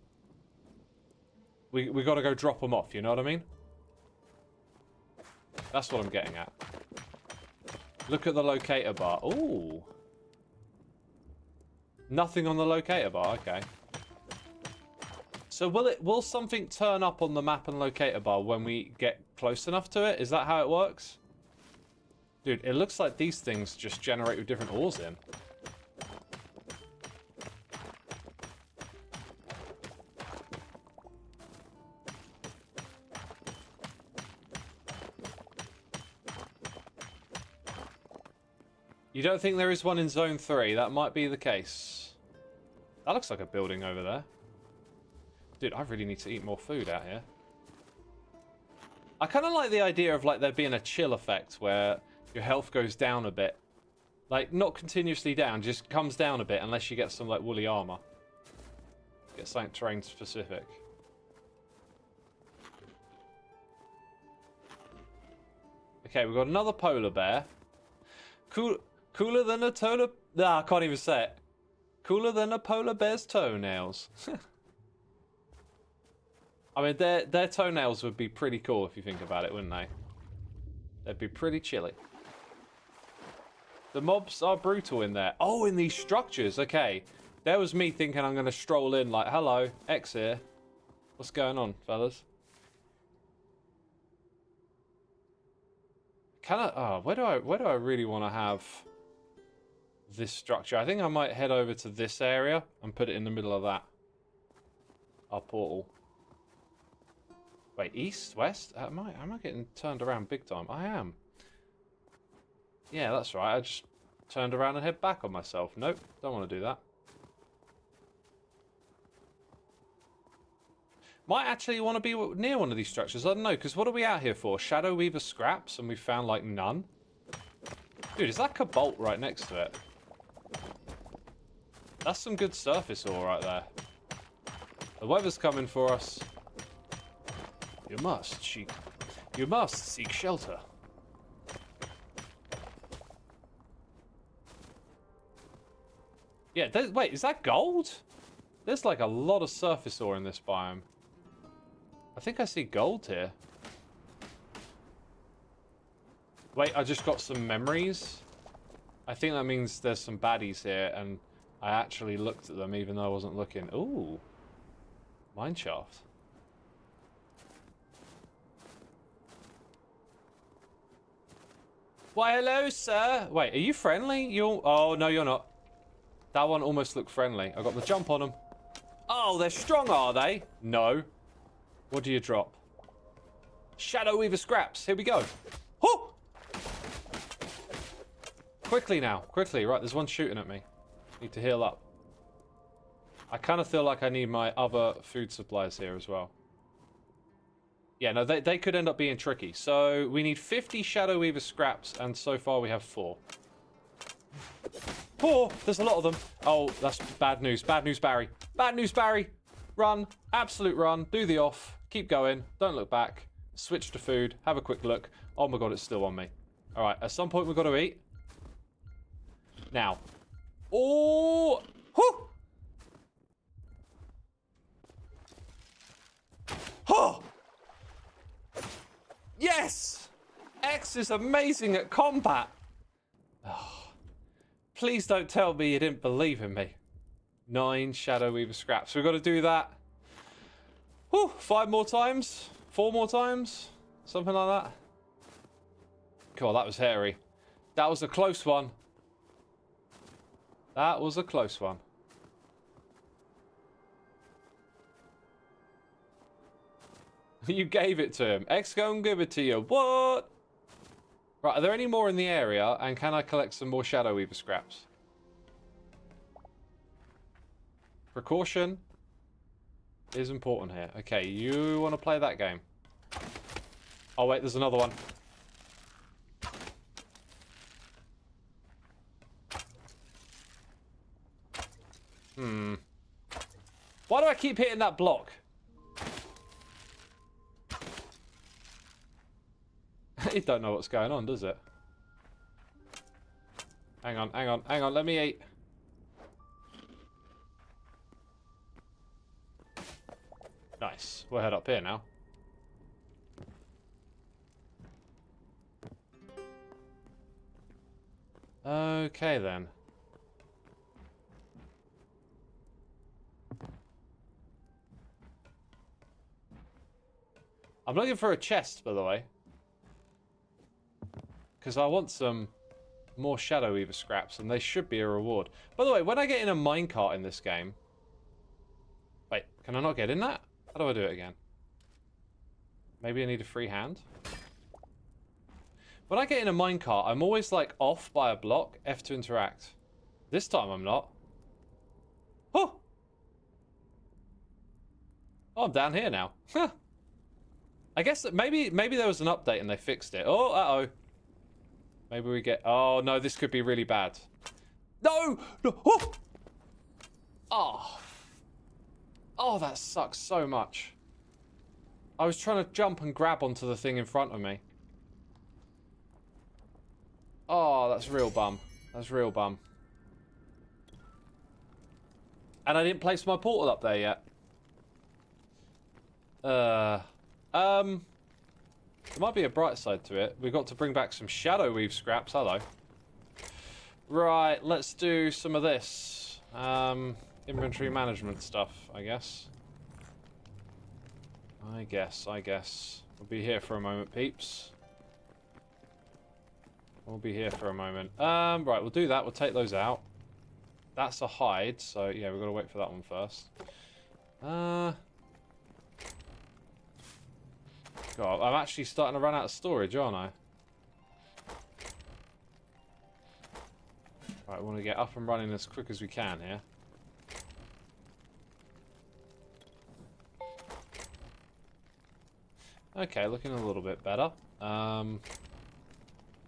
We got to go drop them off, you know what I mean? That's what I'm getting at. Look at the locator bar. Ooh. Nothing on the locator bar, okay. So will something turn up on the map and locator bar when we get close enough to it? Is that how it works? Dude, it looks like these things just generate with different ores in. You don't think there is one in Zone 3? That might be the case. That looks like a building over there. Dude, I really need to eat more food out here. I kind of like the idea of like there being a chill effect where your health goes down a bit. Like, not continuously down, just comes down a bit unless you get some like woolly armor. Get something terrain specific. Okay, we've got another polar bear. Cooler than a polar... Ah, I can't even say it. Cooler than a polar bear's toenails. I mean, their toenails would be pretty cool if you think about it, wouldn't they? They'd be pretty chilly. The mobs are brutal in there. Oh, in these structures. Okay. There was me thinking I'm going to stroll in like, hello, X here. What's going on, fellas? Can I... Oh, where do I really want to have this structure? I think I might head over to this area and put it in the middle of that. Our portal. Wait, east, west? Am I getting turned around big time? I am. Yeah, that's right. I just turned around and head back on myself. Nope, don't want to do that. Might actually want to be near one of these structures. I don't know, because what are we out here for? Shadow Weaver scraps, and we found, like, none? Dude, is that Cobalt right next to it? That's some good surface ore right there. The weather's coming for us. You must seek shelter. Yeah, wait, is that gold? There's like a lot of surface ore in this biome. I think I see gold here. Wait, I just got some memories. I think that means there's some baddies here, and I actually looked at them even though I wasn't looking. Ooh. Mineshaft. Why, hello, sir. Wait, are you friendly? You're... Oh, no, you're not. That one almost looked friendly. I got the jump on them. Oh, they're strong, are they? No. What do you drop? Shadow Weaver scraps. Here we go. Oh! Quickly now. Quickly. Right, there's one shooting at me. Need to heal up. I kind of feel like I need my other food supplies here as well. Yeah, no, they could end up being tricky. So we need 50 Shadow Weaver scraps, and so far we have 4. 4! There's a lot of them. Oh, that's bad news. Bad news, Barry. Bad news, Barry. Run. Absolute run. Do the off. Keep going. Don't look back. Switch to food. Have a quick look. Oh my god, it's still on me. Alright, at some point we've got to eat. Now. Oh! Whew! Oh! Yes! X is amazing at combat. Oh, please don't tell me you didn't believe in me. 9 Shadow Weaver scraps. We've got to do that. Whew, 5 more times? 4 more times? Something like that. God, that was hairy. That was a close one. That was a close one. You gave it to him. X gonna give it to you. What? Right, are there any more in the area? And can I collect some more Shadow Weaver scraps? Precaution is important here. Okay, you want to play that game? Oh, wait, there's another one. Why do I keep hitting that block? It don't know what's going on, does it? Hang on, hang on, hang on. Let me eat. Nice. We'll head up here now. Okay, then. I'm looking for a chest, by the way. Because I want some more Shadow Weaver scraps, and they should be a reward. By the way, when I get in a minecart in this game... Wait, can I not get in that? How do I do it again? Maybe I need a free hand? When I get in a minecart, I'm always, like, off by a block. F to interact. This time I'm not. Oh! Oh, I'm down here now. Huh. I guess that maybe there was an update and they fixed it. Oh, uh-oh. Maybe we get... Oh, no, this could be really bad. No! No! Oh! Oh. Oh, that sucks so much. I was trying to jump and grab onto the thing in front of me. Oh, that's real bum. That's real bum. And I didn't place my portal up there yet. There might be a bright side to it. We've got to bring back some Shadow Weave scraps. Hello. Right, let's do some of this. Inventory management stuff, I guess. I guess. We'll be here for a moment, peeps. We'll be here for a moment. Right, we'll do that. We'll take those out. That's a hide, so yeah, we've got to wait for that one first. God, I'm actually starting to run out of storage, aren't I? Right, we want to get up and running as quick as we can here. Okay, looking a little bit better.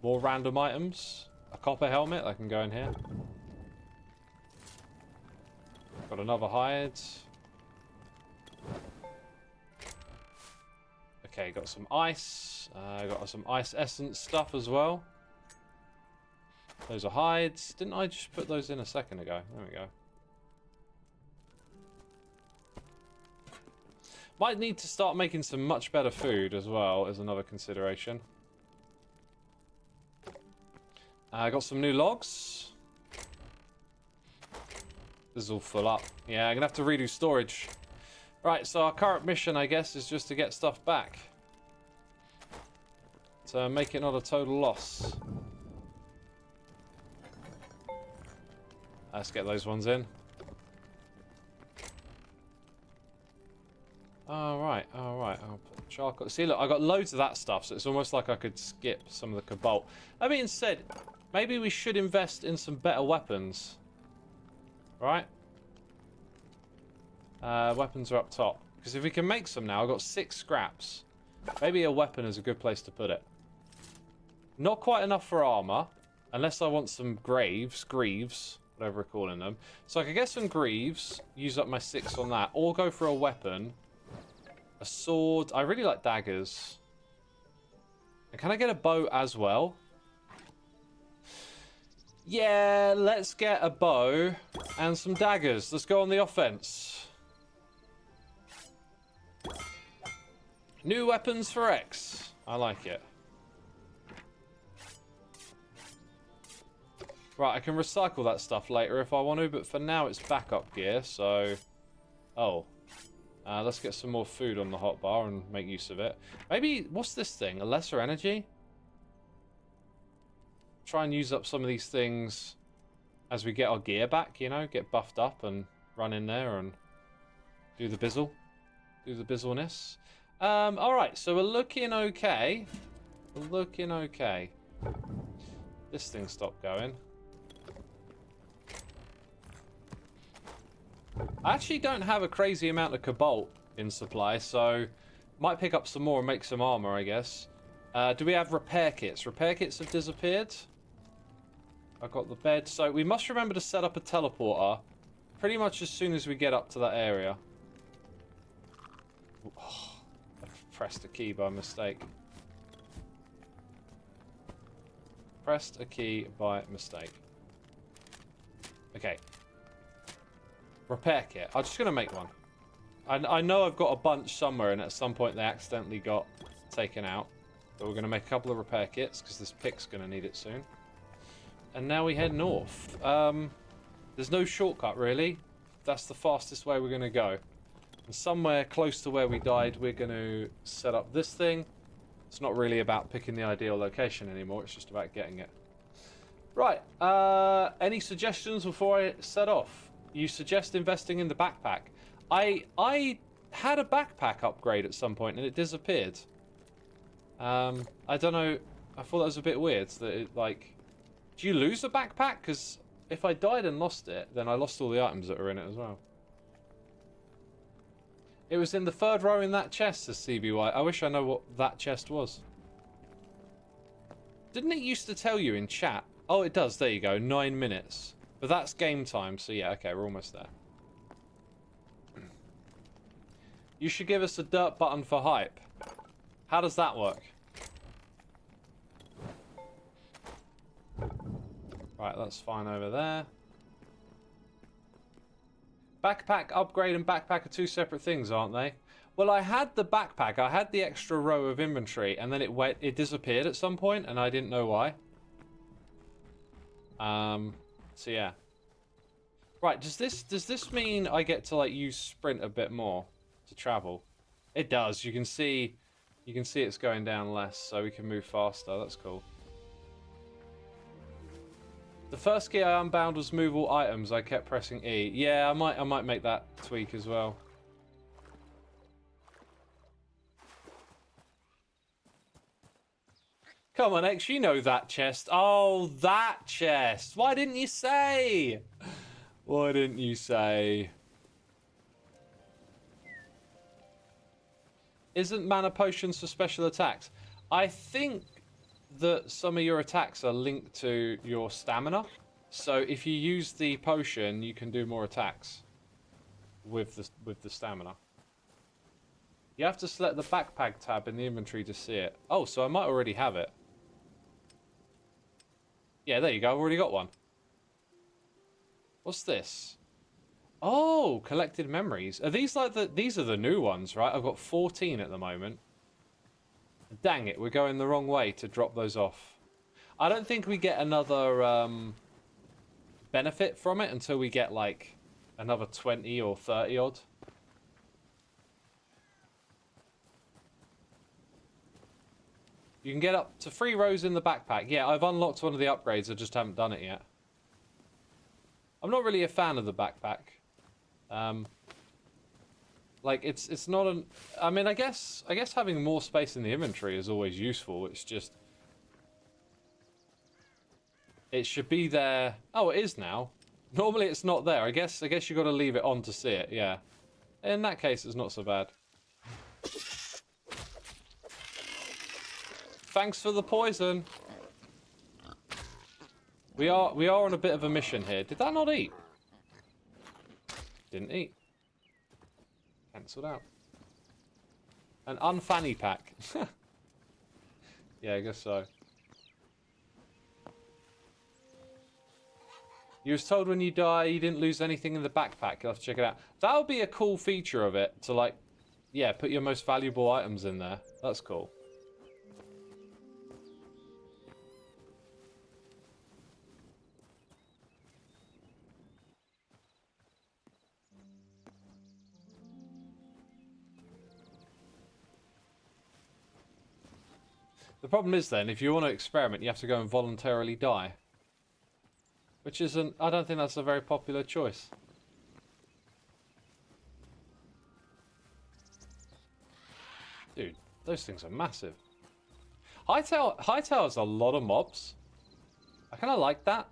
More random items. A copper helmet, I can go in here. Got another hide. Okay, got some ice. Got some ice essence stuff as well. Those are hides. Didn't I just put those in a second ago? There we go. Might need to start making some much better food as well as another consideration. I got some new logs. This is all full up. Yeah, I'm gonna have to redo storage. Right, so our current mission, I guess, is just to get stuff back. To make it not a total loss. Let's get those ones in. Alright, alright. I'll put charcoal. See, look, I got loads of that stuff, so it's almost like I could skip some of the cobalt. That being said, maybe we should invest in some better weapons. Right? Weapons are up top. Because if we can make some now, I've got 6 scraps. Maybe a weapon is a good place to put it. Not quite enough for armor. Unless I want some greaves, whatever we're calling them. So I could get some greaves, use up my 6 on that, or go for a weapon. A sword. I really like daggers. And can I get a bow as well? Yeah, let's get a bow and some daggers. Let's go on the offense. New weapons for X. I like it. Right, I can recycle that stuff later if I want to, but for now it's backup gear, so... Oh. Let's get some more food on the hotbar and make use of it. Maybe, what's this thing? A lesser energy? Try and use up some of these things as we get our gear back, you know? Get buffed up and run in there and do the bizzle. Do the bizzleness. Alright, so we're looking okay. We're looking okay. This thing stopped going. I actually don't have a crazy amount of cobalt in supply, so might pick up some more and make some armor, I guess. Do we have repair kits? Repair kits have disappeared. I've got the bed. So we must remember to set up a teleporter pretty much as soon as we get up to that area. Oh, I pressed a key by mistake. Pressed a key by mistake. Okay. Repair kit. I'm just going to make one. I know I've got a bunch somewhere, and at some point they accidentally got taken out. But we're going to make a couple of repair kits, because this pick's going to need it soon. And now we head north. There's no shortcut, really. That's the fastest way we're going to go. And somewhere close to where we died, we're going to set up this thing. It's not really about picking the ideal location anymore. It's just about getting it. Right. Any suggestions before I set off? You suggest investing in the backpack. I had a backpack upgrade at some point and it disappeared. I don't know. I thought that was a bit weird. That it, like, do you lose a backpack? Because if I died and lost it, then I lost all the items that are in it as well. It was in the 3rd row in that chest, says CBY. I wish I know what that chest was. Didn't it used to tell you in chat? Oh, it does. There you go. 9 minutes. But that's game time, so yeah, okay, we're almost there. You should give us a dirt button for hype. How does that work? Right, that's fine over there. Backpack upgrade and backpack are 2 separate things, aren't they? Well, I had the backpack, I had the extra row of inventory, and then it disappeared at some point, and I didn't know why. So yeah. Right, does this mean I get to like use sprint a bit more to travel? It does. You can see it's going down less, so we can move faster. That's cool. The first key I unbound was move all items. I kept pressing E. Yeah, I might make that tweak as well. Come on, X, you know that chest. Oh, that chest. Why didn't you say? Why didn't you say? Isn't mana potions for special attacks? I think that some of your attacks are linked to your stamina. So if you use the potion, you can do more attacks with the stamina. You have to select the backpack tab in the inventory to see it. Oh, so I might already have it. Yeah, there you go. I've already got one. What's this? Oh, collected memories. Are these like these are the new ones, right? I've got 14 at the moment. Dang it, we're going the wrong way to drop those off. I don't think we get another benefit from it until we get like another 20 or 30 odd. You can get up to 3 rows in the backpack. Yeah, I've unlocked one of the upgrades. I just haven't done it yet. I'm not really a fan of the backpack. Like it's not an. I mean, I guess having more space in the inventory is always useful. It's just it should be there. Oh, it is now. Normally it's not there. I guess you got to leave it on to see it. Yeah. In that case, it's not so bad. Thanks for the poison. We are on a bit of a mission here. Did that not eat? Didn't eat. Cancelled out. An unfanny pack. Yeah, I guess so. You was told when you die you didn't lose anything in the backpack. You'll have to check it out. That would be a cool feature of it. To like, yeah, put your most valuable items in there. That's cool. The problem is then, if you want to experiment, you have to go and voluntarily die. Which isn't... I don't think that's a very popular choice. Dude, those things are massive. Hytale has a lot of mobs. I kind of like that.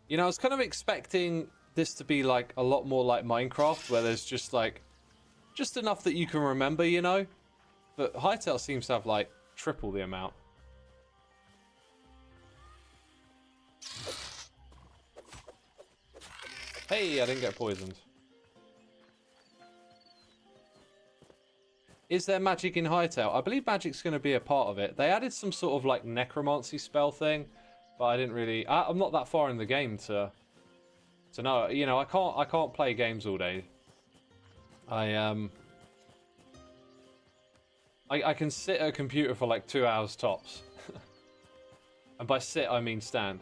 You know, I was kind of expecting this to be like a lot more like Minecraft, where there's just like... just enough that you can remember, you know? But Hytale seems to have, like, triple the amount. Hey, I didn't get poisoned. Is there magic in Hytale? I believe magic's going to be a part of it. They added some sort of, like, necromancy spell thing, but I didn't really... I'm not that far in the game to know. You know, I can't play games all day. I can sit at a computer for like 2 hours tops. And by sit, I mean stand.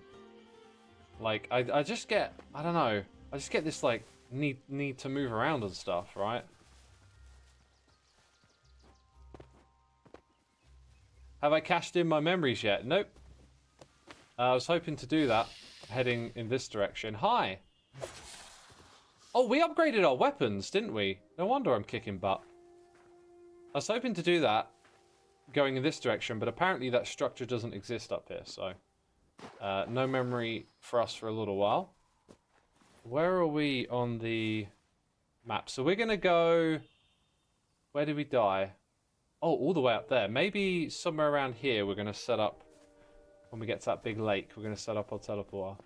Like, I just get, I don't know, I just get this like, need to move around and stuff, right? Have I cashed in my memories yet? Nope. I was hoping to do that, heading in this direction. Hi! Oh, we upgraded our weapons, didn't we? No wonder I'm kicking butt. I was hoping to do that, going in this direction, but apparently that structure doesn't exist up here, so... no memory for us for a little while. Where are we on the map? So we're going to go... Where did we die? Oh, all the way up there. Maybe somewhere around here we're going to set up... When we get to that big lake, we're going to set up our teleporter.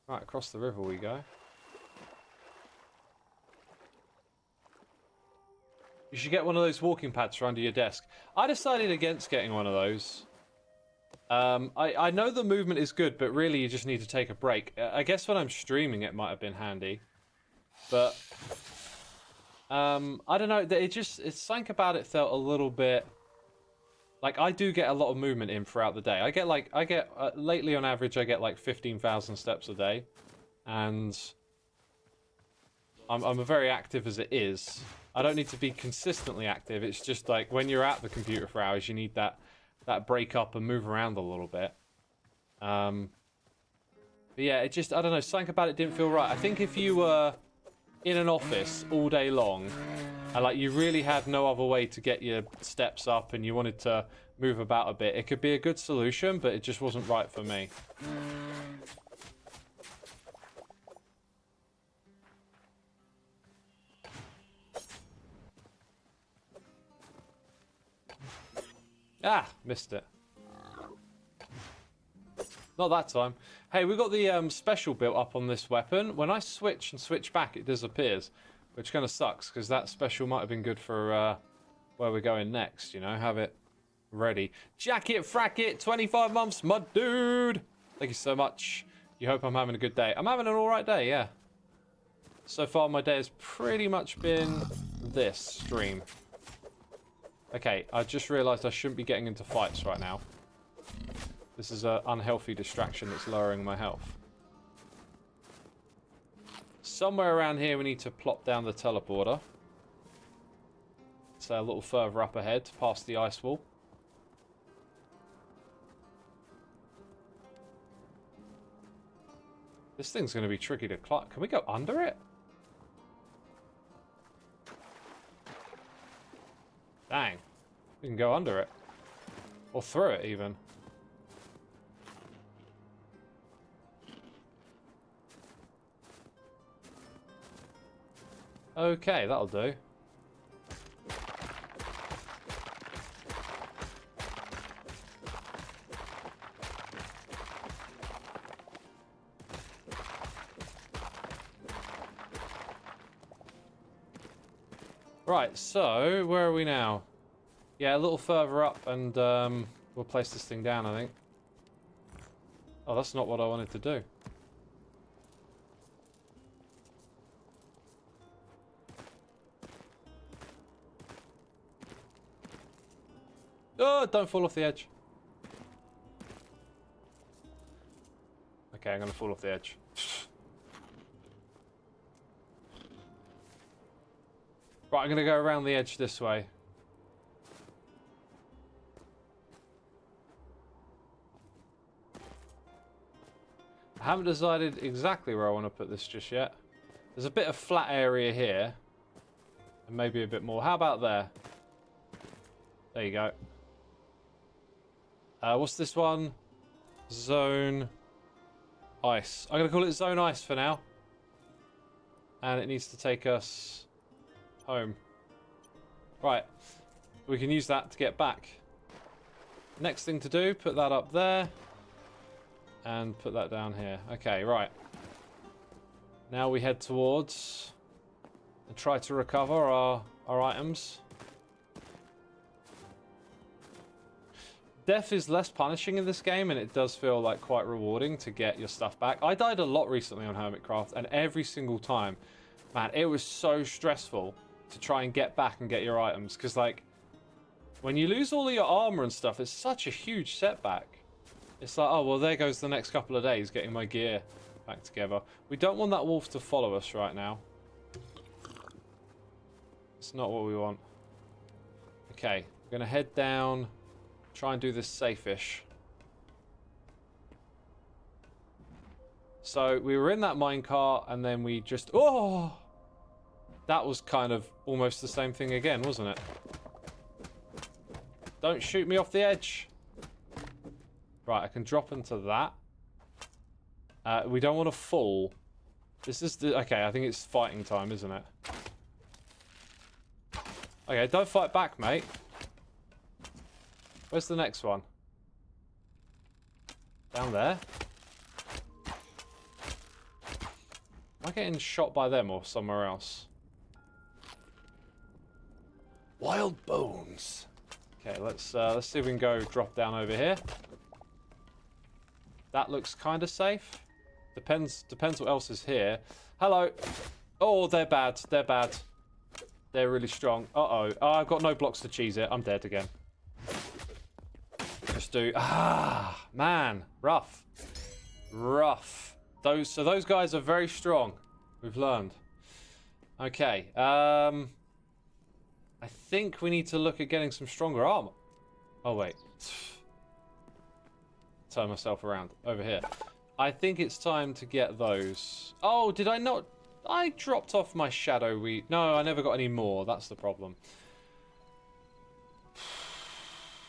Right, across the river we go. You should get one of those walking pads for under your desk. I decided against getting one of those. I know the movement is good, but really you just need to take a break. I guess when I'm streaming it might have been handy. But... I don't know, it's something about it felt a little bit... Like, I do get a lot of movement in throughout the day. Lately on average, I get like 15,000 steps a day. And I'm very active as it is. I don't need to be consistently active. It's just like, when you're at the computer for hours, you need that break up and move around a little bit. But yeah, it just, I don't know, something about it didn't feel right. I think if you were in an office all day long, and like you really had no other way to get your steps up and you wanted to move about a bit, it could be a good solution, but it just wasn't right for me. Ah, missed it. Not that time. Hey, we got the special built up on this weapon. When I switch and switch back, it disappears. Which kind of sucks, because that special might have been good for where we're going next, you know? Have it ready. Jacket, fracket, 25 months, my dude! Thank you so much. You hope I'm having a good day. I'm having an alright day, yeah. So far, my day has pretty much been this stream. Okay, I just realised I shouldn't be getting into fights right now. This is an unhealthy distraction that's lowering my health. Somewhere around here, we need to plop down the teleporter. So a little further up ahead, past the ice wall. This thing's going to be tricky to climb. Can we go under it? Dang. We can go under it. Or through it, even. Okay, that'll do. Right, so where are we now? Yeah, a little further up and we'll place this thing down, I think. Oh, that's not what I wanted to do. Oh, don't fall off the edge. Okay, I'm gonna fall off the edge. Right, I'm gonna go around the edge this way. I haven't decided exactly where I want to put this just yet. There's a bit of flat area here. And maybe a bit more. How about there? There you go. What's this one? Zone Ice. I'm going to call it Zone Ice for now. And it needs to take us home. Right. We can use that to get back. Next thing to do, put that up there. And put that down here. Okay, right. Now we head towards and try to recover our items. Death is less punishing in this game, and it does feel like quite rewarding to get your stuff back. I died a lot recently on Hermitcraft, and every single time, man, it was so stressful to try and get back and get your items. Because, like, when you lose all of your armor and stuff, it's such a huge setback. It's like, oh, well, there goes the next couple of days getting my gear back together. We don't want that wolf to follow us right now. It's not what we want. Okay, we're going to head down, try and do this safe-ish. So we were in that minecart, and then we just... Oh! That was kind of almost the same thing again, wasn't it? Don't shoot me off the edge. Right, I can drop into that. We don't want to fall. This is the... Okay, I think it's fighting time, isn't it? Okay, don't fight back, mate. Where's the next one? Down there? Am I getting shot by them or somewhere else? Wild bones. Okay, let's see if we can go drop down over here. That looks kind of safe. Depends what else is here. Hello. Oh, they're bad. They're bad. They're really strong. Uh-oh. Oh, I've got no blocks to cheese it. I'm dead again. Just do... Ah, man. Rough. Rough. So those guys are very strong. We've learned. Okay. I think we need to look at getting some stronger armor. Oh, wait. Turn myself around. Over here. I think it's time to get those. Oh, did I not... I dropped off my shadow wheat. No, I never got any more. That's the problem.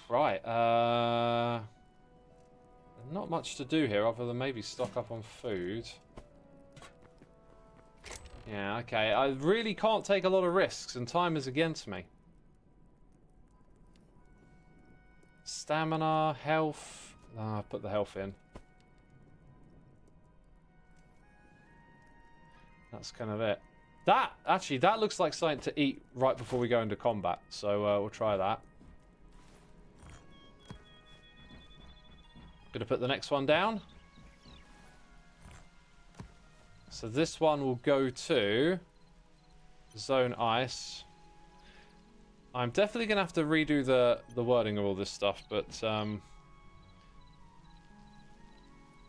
Right. Not much to do here other than maybe stock up on food. Yeah, okay. I really can't take a lot of risks, and time is against me. Stamina, health. Ah, put the health in. That's kind of it. Actually, that looks like something to eat right before we go into combat. So we'll try that. Gonna put the next one down. So this one will go to zone ice. I'm definitely going to have to redo the wording of all this stuff, but...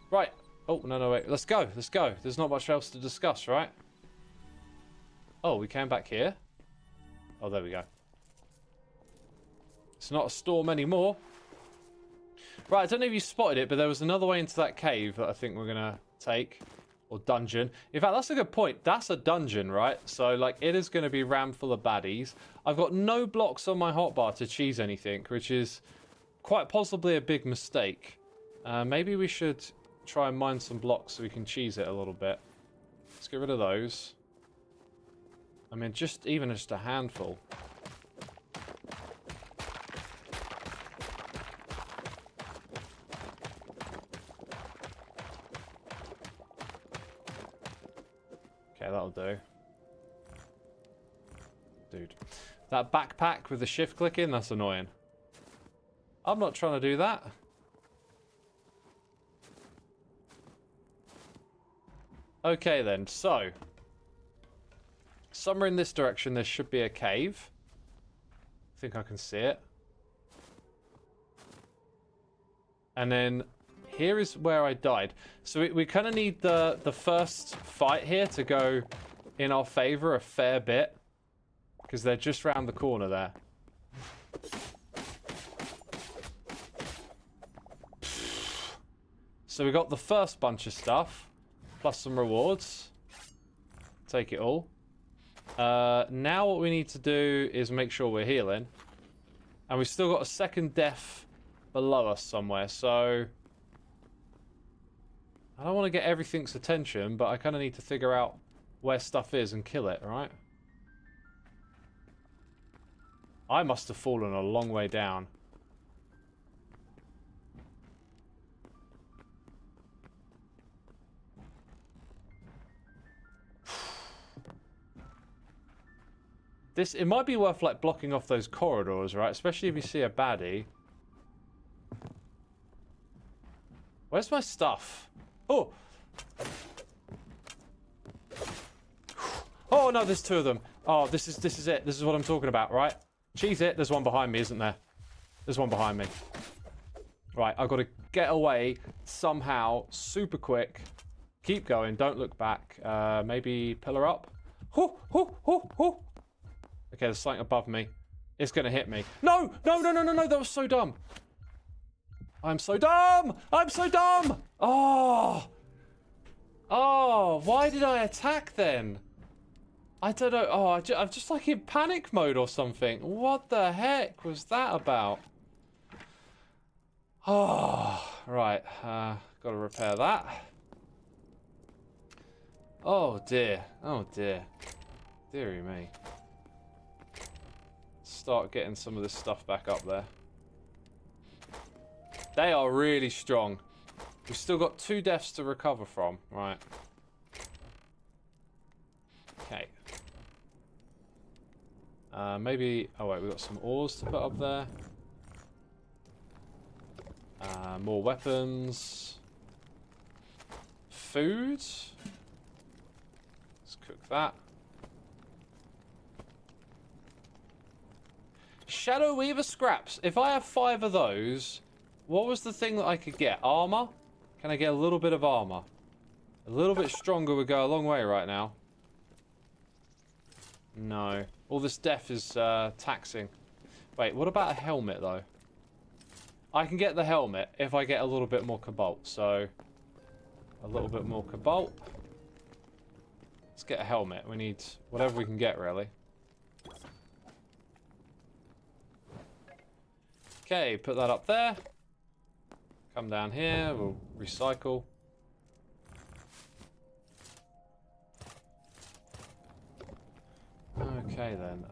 Right. Oh, no, wait. Let's go. Let's go. There's not much else to discuss, right? Oh, we came back here. Oh, there we go. It's not a storm anymore. Right, I don't know if you spotted it, but there was another way into that cave that I think we're going to take. Or dungeon. In fact, that's a good point. That's a dungeon, right? So, like, it is going to be rammed full of baddies. I've got no blocks on my hotbar to cheese anything, which is quite possibly a big mistake. Maybe we should try and mine some blocks so we can cheese it a little bit. Let's get rid of those. I mean, even just a handful. Okay, that'll do. Dude. That backpack with the shift click in, that's annoying. I'm not trying to do that. Okay then, so. Somewhere in this direction there should be a cave. I think I can see it. And then here is where I died. So we kind of need the first fight here to go in our favor a fair bit. Because they're just round the corner there. So we got the first bunch of stuff. Plus some rewards. Take it all. Now what we need to do is make sure we're healing. And we've still got a second death below us somewhere. So I don't want to get everything's attention, but I kind of need to figure out where stuff is and kill it, right? I must have fallen a long way down. It might be worth, like, blocking off those corridors, right? Especially if you see a baddie. Where's my stuff? Oh! Oh, no, there's two of them. Oh, this is it. This is what I'm talking about, right? Cheese it. There's one behind me, isn't there? There's one behind me. Right, I've got to get away somehow, super quick. Keep going. Don't look back. Maybe pillar up. Hoo, hoo, hoo, hoo. Okay, there's something above me. It's going to hit me. No! No, no, no, no, no. That was so dumb. I'm so dumb! I'm so dumb! Oh! Oh, why did I attack then? I don't know. Oh, I'm just like in panic mode or something. What the heck was that about? Oh, right. Gotta repair that. Oh, dear. Oh, dear. Dearie me. Start getting some of this stuff back up there. They are really strong. We've still got 2 deaths to recover from. Right. Okay. Maybe... Oh, wait. We've got some ores to put up there. More weapons. Food. Let's cook that. Shadow Weaver scraps. If I have 5 of those, what was the thing that I could get? Armor? Can I get a little bit of armor? A little bit stronger would go a long way right now. No. All this death is taxing. Wait, what about a helmet, though? I can get the helmet if I get a little bit more cobalt. So, a little bit more cobalt. Let's get a helmet. We need whatever we can get, really. Okay, put that up there. Come down here. We'll recycle. Okay, then.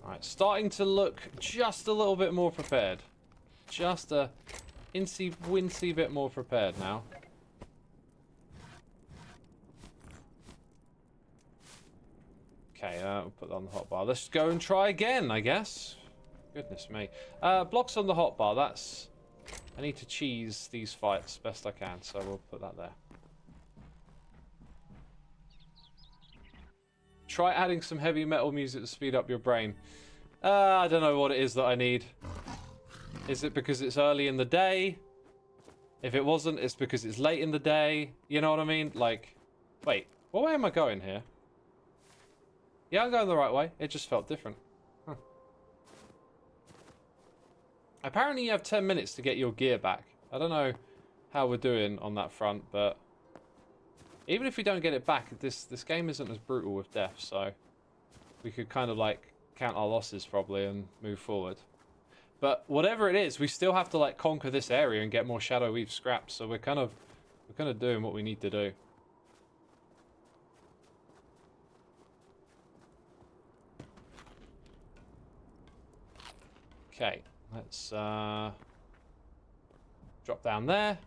Alright, starting to look just a little bit more prepared. Just a wincy bit more prepared now. Okay, we'll put that on the hotbar. Let's go and try again, I guess. Goodness me. Blocks on the hotbar, that's I need to cheese these fights best I can, so we'll put that there. Try adding some heavy metal music to speed up your brain. I don't know what it is that I need. Is it because it's early in the day? If it wasn't, it's because it's late in the day. You know what I mean? Like, wait, what way am I going here? Yeah, I'm going the right way. It just felt different. Huh. Apparently you have 10 minutes to get your gear back. I don't know how we're doing on that front, but even if we don't get it back, this game isn't as brutal with death, so we could kind of like count our losses probably and move forward. But whatever it is, we still have to like conquer this area and get more Shadow Weave scraps, so we're kind of doing what we need to do. Okay, let's drop down there.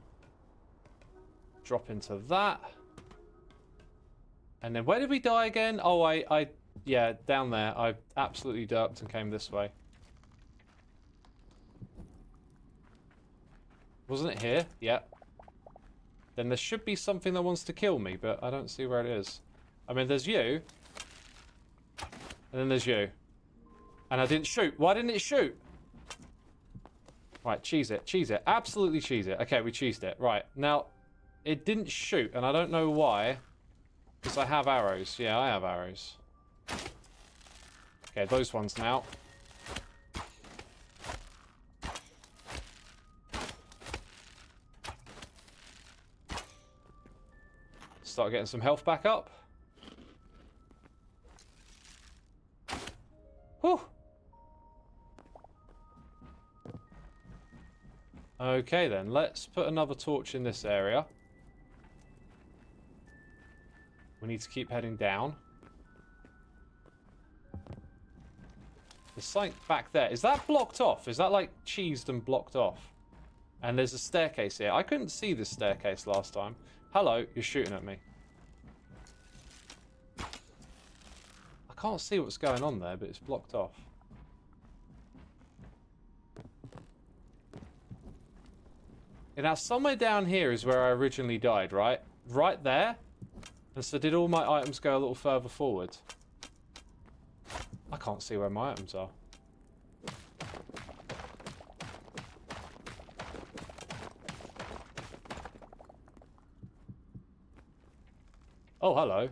Drop into that. And then where did we die again? Oh, yeah, down there. I absolutely derped and came this way. Wasn't it here? Yeah. Then there should be something that wants to kill me, but I don't see where it is. I mean, there's you. And then there's you. And I didn't shoot. Why didn't it shoot? Right, cheese it. Cheese it. Absolutely cheese it. Okay, we cheesed it. Right, now, it didn't shoot, and I don't know why. Because I have arrows. Yeah, I have arrows. Okay, those ones now. Start getting some health back up. Whew. Okay then, let's put another torch in this area. We need to keep heading down. There's something back there. Is that blocked off? Is that like cheesed and blocked off? And there's a staircase here. I couldn't see this staircase last time. Hello, you're shooting at me. I can't see what's going on there, but it's blocked off. And now somewhere down here is where I originally died, right? Right there. And so did all my items go a little further forward? I can't see where my items are. Oh, hello.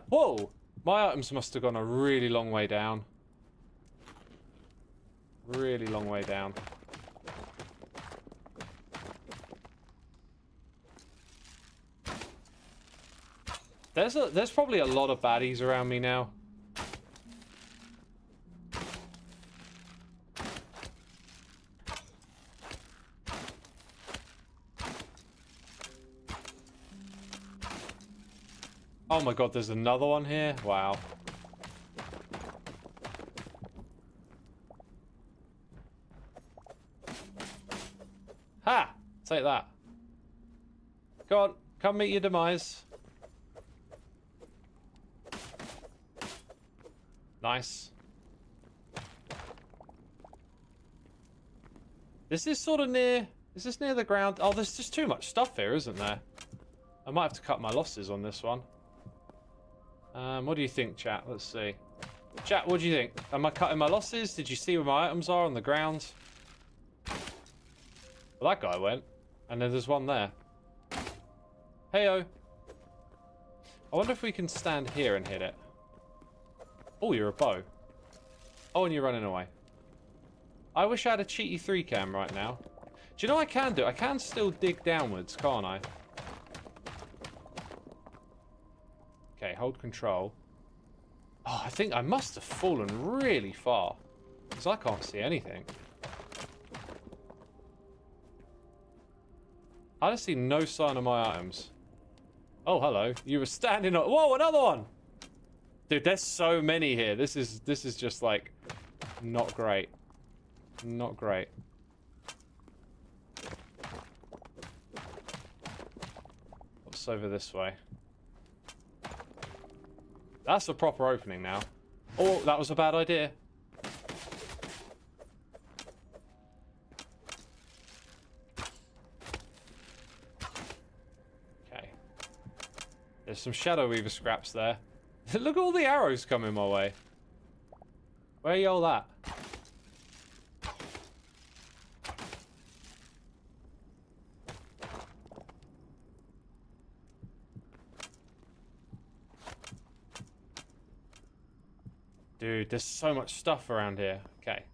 Whoa! My items must have gone a really long way down. Really long way down. There's probably a lot of baddies around me now. Oh my god, there's another one here? Wow. Ha! Take that. Go on, come meet your demise. Nice. This is sort of near... Is this near the ground? Oh, there's just too much stuff here, isn't there? I might have to cut my losses on this one. What do you think, chat? Let's see. Chat, what do you think? Am I cutting my losses? Did you see where my items are on the ground? Well, that guy went. And then there's one there. Heyo. I wonder if we can stand here and hit it. Oh, you're a bow. Oh, and you're running away. I wish I had a cheaty 3-cam right now. Do you know what I can do? I can still dig downwards, can't I? Okay, hold control. Oh, I think I must have fallen really far. Because I can't see anything. I just see no sign of my items. Oh, hello. You were standing on... Whoa, another one! Dude, there's so many here. This is just like not great. Not great. What's over this way? That's a proper opening now. Oh, that was a bad idea. There's some Shadow Weaver scraps there. Look at all the arrows coming my way. Where are y'all at? Dude, there's so much stuff around here. Okay.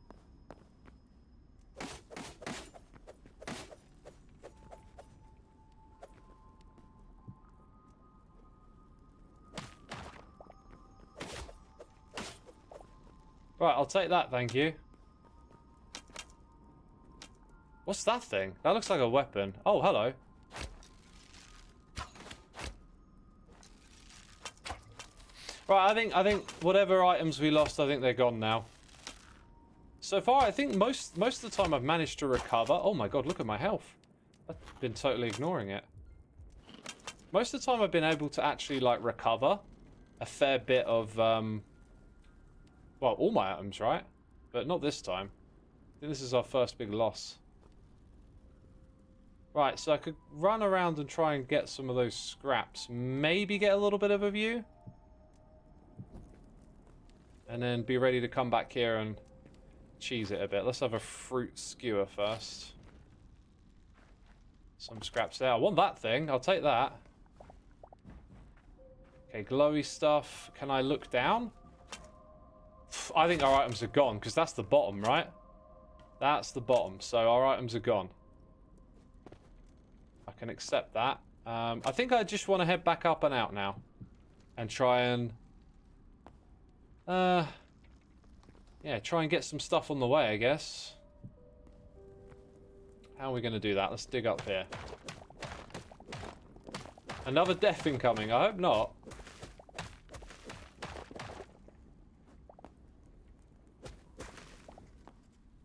Right, I'll take that, thank you. What's that thing? That looks like a weapon. Oh, hello. Right, I think whatever items we lost, I think they're gone now. So far, I think most of the time I've managed to recover. Oh my god, look at my health. I've been totally ignoring it. Most of the time I've been able to actually, like, recover a fair bit of, well, all my items, right? But not this time. I think this is our first big loss. Right, so I could run around and try and get some of those scraps. Maybe get a little bit of a view. And then be ready to come back here and cheese it a bit. Let's have a fruit skewer first. Some scraps there. I want that thing. I'll take that. Okay, glowy stuff. Can I look down? I think our items are gone, because that's the bottom, right? That's the bottom, so our items are gone. I can accept that. I think I just want to head back up and out now. And try and... yeah, try and get some stuff on the way, I guess. How are we going to do that? Let's dig up here. Another death incoming. I hope not.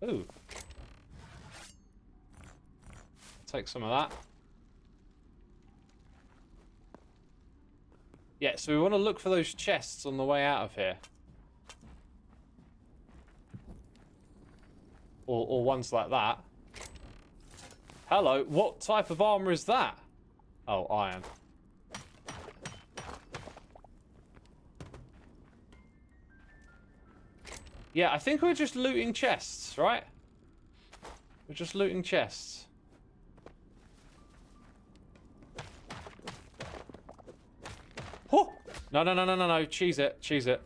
Ooh. Take some of that. Yeah, so we want to look for those chests on the way out of here. Or ones like that. Hello, what type of armor is that? Oh, iron. Yeah, I think we're just looting chests, right? We're just looting chests. Oh! No, no, no, no, no, no. Cheese it. Cheese it.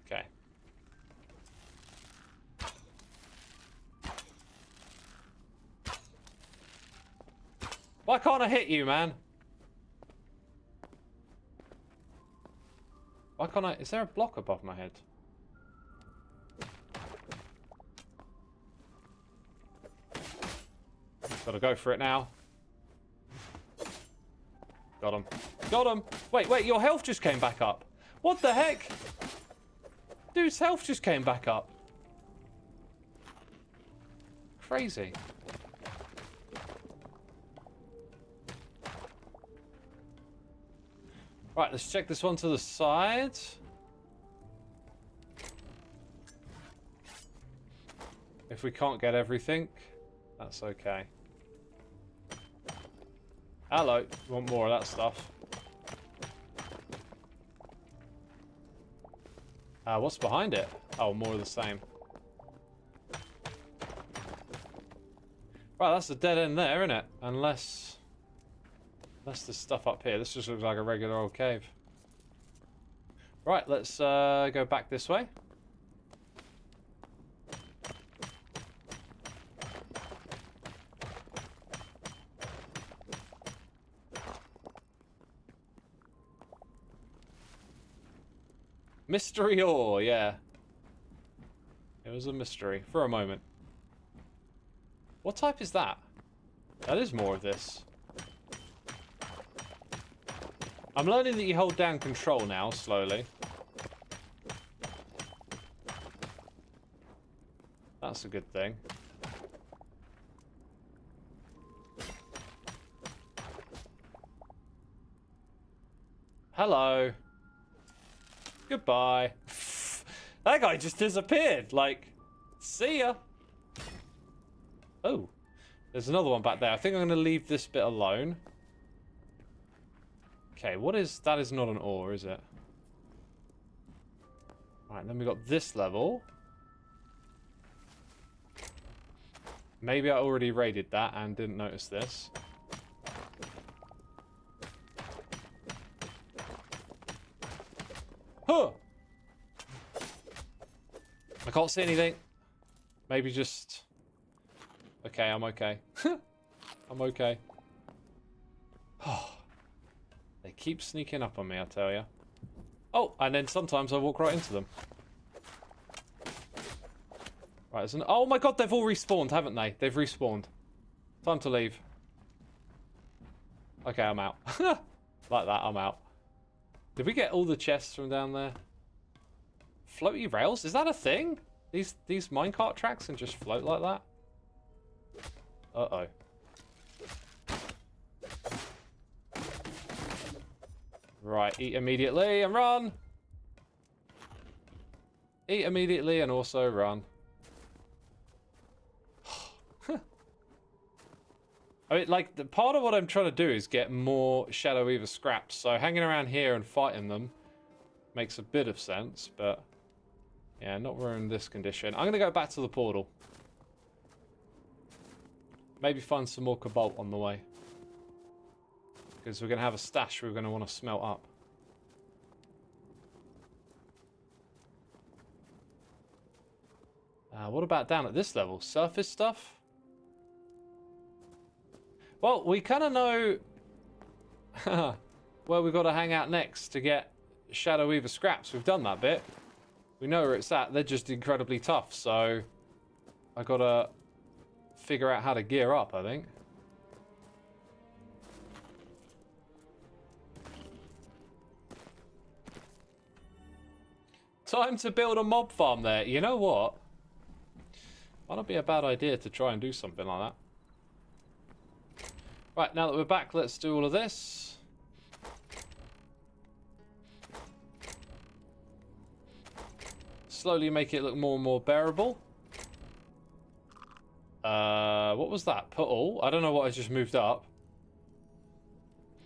Okay. Why can't I hit you, man? Why can't I... Is there a block above my head? Gotta go for it now. Got him. Got him! Wait, wait, your health just came back up. What the heck? Dude's health just came back up. Crazy. Right, let's check this one to the side. If we can't get everything, that's okay. Hello, want more of that stuff. What's behind it? Oh, more of the same. Right, that's a dead end there, isn't it? Unless there's stuff up here. This just looks like a regular old cave. Right, let's go back this way. Mystery ore, yeah. It was a mystery for a moment. What type is that? That is more of this. I'm learning that you hold down control now, slowly. That's a good thing. Hello. Goodbye. That guy just disappeared. Like, see ya. Oh, there's another one back there. I think I'm going to leave this bit alone. Okay, what is... That is not an ore, is it? Right, then we got this level. Maybe I already raided that and didn't notice this. Huh! I can't see anything. Maybe just... Okay, I'm okay. I'm okay. They keep sneaking up on me, I tell you. Oh, and then sometimes I walk right into them. Right, there's an... Oh my god, they've all respawned, haven't they? They've respawned. Time to leave. Okay, I'm out. Like that, I'm out. Did we get all the chests from down there? Floaty rails? Is that a thing? These minecart tracks can just float like that? Uh-oh. Right, eat immediately and run! Eat immediately and also run. I mean, like, the part of what I'm trying to do is get more Shadow Weaver scraps, so hanging around here and fighting them makes a bit of sense, but... Yeah, not we're in this condition. I'm going to go back to the portal. Maybe find some more cobalt on the way. Because we're going to have a stash we're going to want to smelt up. What about down at this level? Surface stuff? Well, we kind of know where we've got to hang out next to get Shadow Weaver scraps. We've done that bit. We know where it's at. They're just incredibly tough, so I got to figure out how to gear up, I think. Time to build a mob farm there. You know what? Might not be a bad idea to try and do something like that. Right, now that we're back, let's do all of this. Slowly make it look more and more bearable. What was that? Put all? I don't know what I just moved up.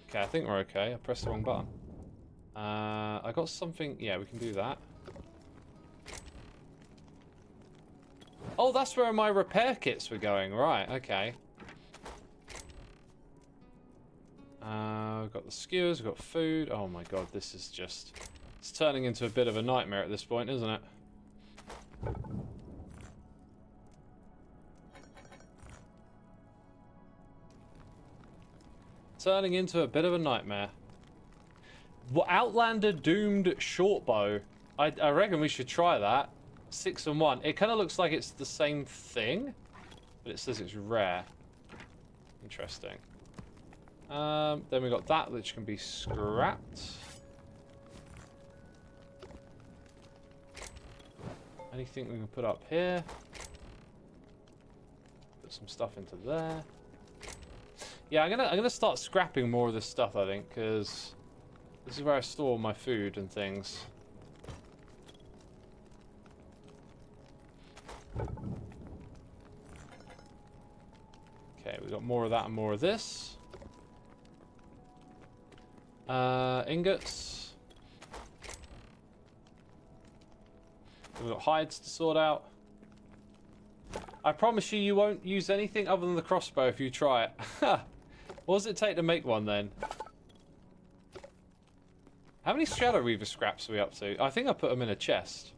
Okay, I think we're okay. I pressed the wrong button. I got something... Yeah, we can do that. Oh, that's where my repair kits were going. Right, okay. We've got the skewers, we've got food. Oh my god, this is just... It's turning into a bit of a nightmare at this point, isn't it? Turning into a bit of a nightmare. Outlander Doomed Shortbow. I reckon we should try that. 6 and 1. It kind of looks like it's the same thing, but it says it's rare. Interesting. Then we got that, which can be scrapped. Anything we can put up here? Put some stuff into there. Yeah, I'm gonna start scrapping more of this stuff, I think, because this is where I store my food and things. Okay, we got more of that and more of this. Ingots. We've got hides to sort out. I promise you, you won't use anything other than the crossbow if you try it. What does it take to make one then? How many Shadow Weaver scraps are we up to? I think I put them in a chest.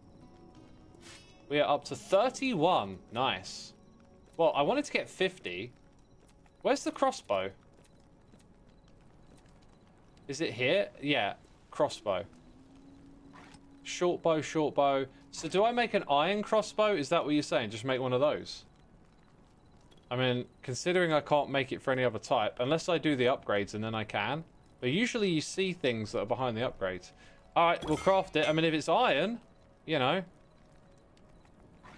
We are up to 31. Nice. Well, I wanted to get 50. Where's the crossbow? Is it here? Yeah, crossbow. Short bow, short bow. So do I make an iron crossbow? Is that what you're saying? Just make one of those? I mean, considering I can't make it for any other type, unless I do the upgrades and then I can. But usually you see things that are behind the upgrades. Alright, we'll craft it. I mean, if it's iron, you know,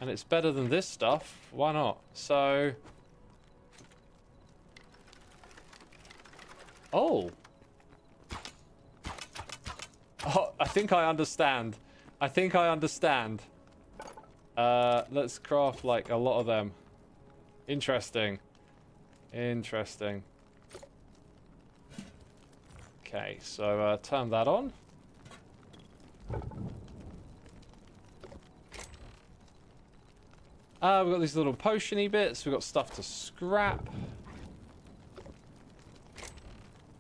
and it's better than this stuff, why not? So... Oh. Oh, I think I understand. I think I understand. Let's craft, like, a lot of them. Interesting. Interesting. Okay, Okay, so turn that on. We've got these little potion-y bits. We've got stuff to scrap.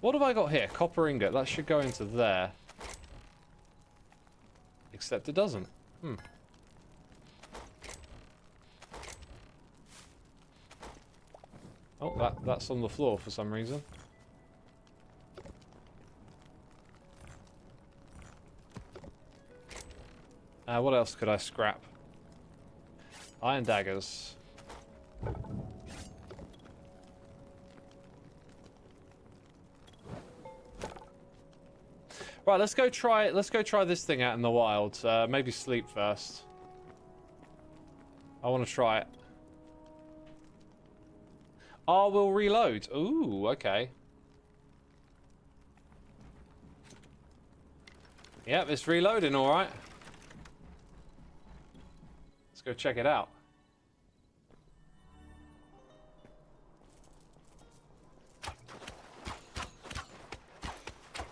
What have I got here? Copper ingot. That should go into there. Except it doesn't. Oh, that's on the floor for some reason. What else could I scrap? Iron daggers. Right, let's go try this thing out in the wild. Maybe sleep first. I want to try it. Oh, we'll reload. Ooh, okay. Yep, it's reloading all right. Let's go check it out.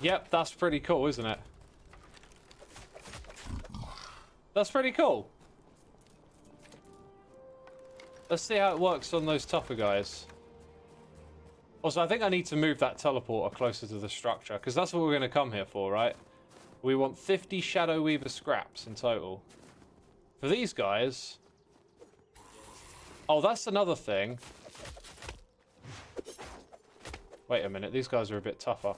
Yep, that's pretty cool, isn't it? That's pretty cool. Let's see how it works on those tougher guys. Also, I think I need to move that teleporter closer to the structure, because that's what we're going to come here for, right? We want 50 Shadow Weaver scraps in total. For these guys... Oh, that's another thing. Wait a minute, these guys are a bit tougher.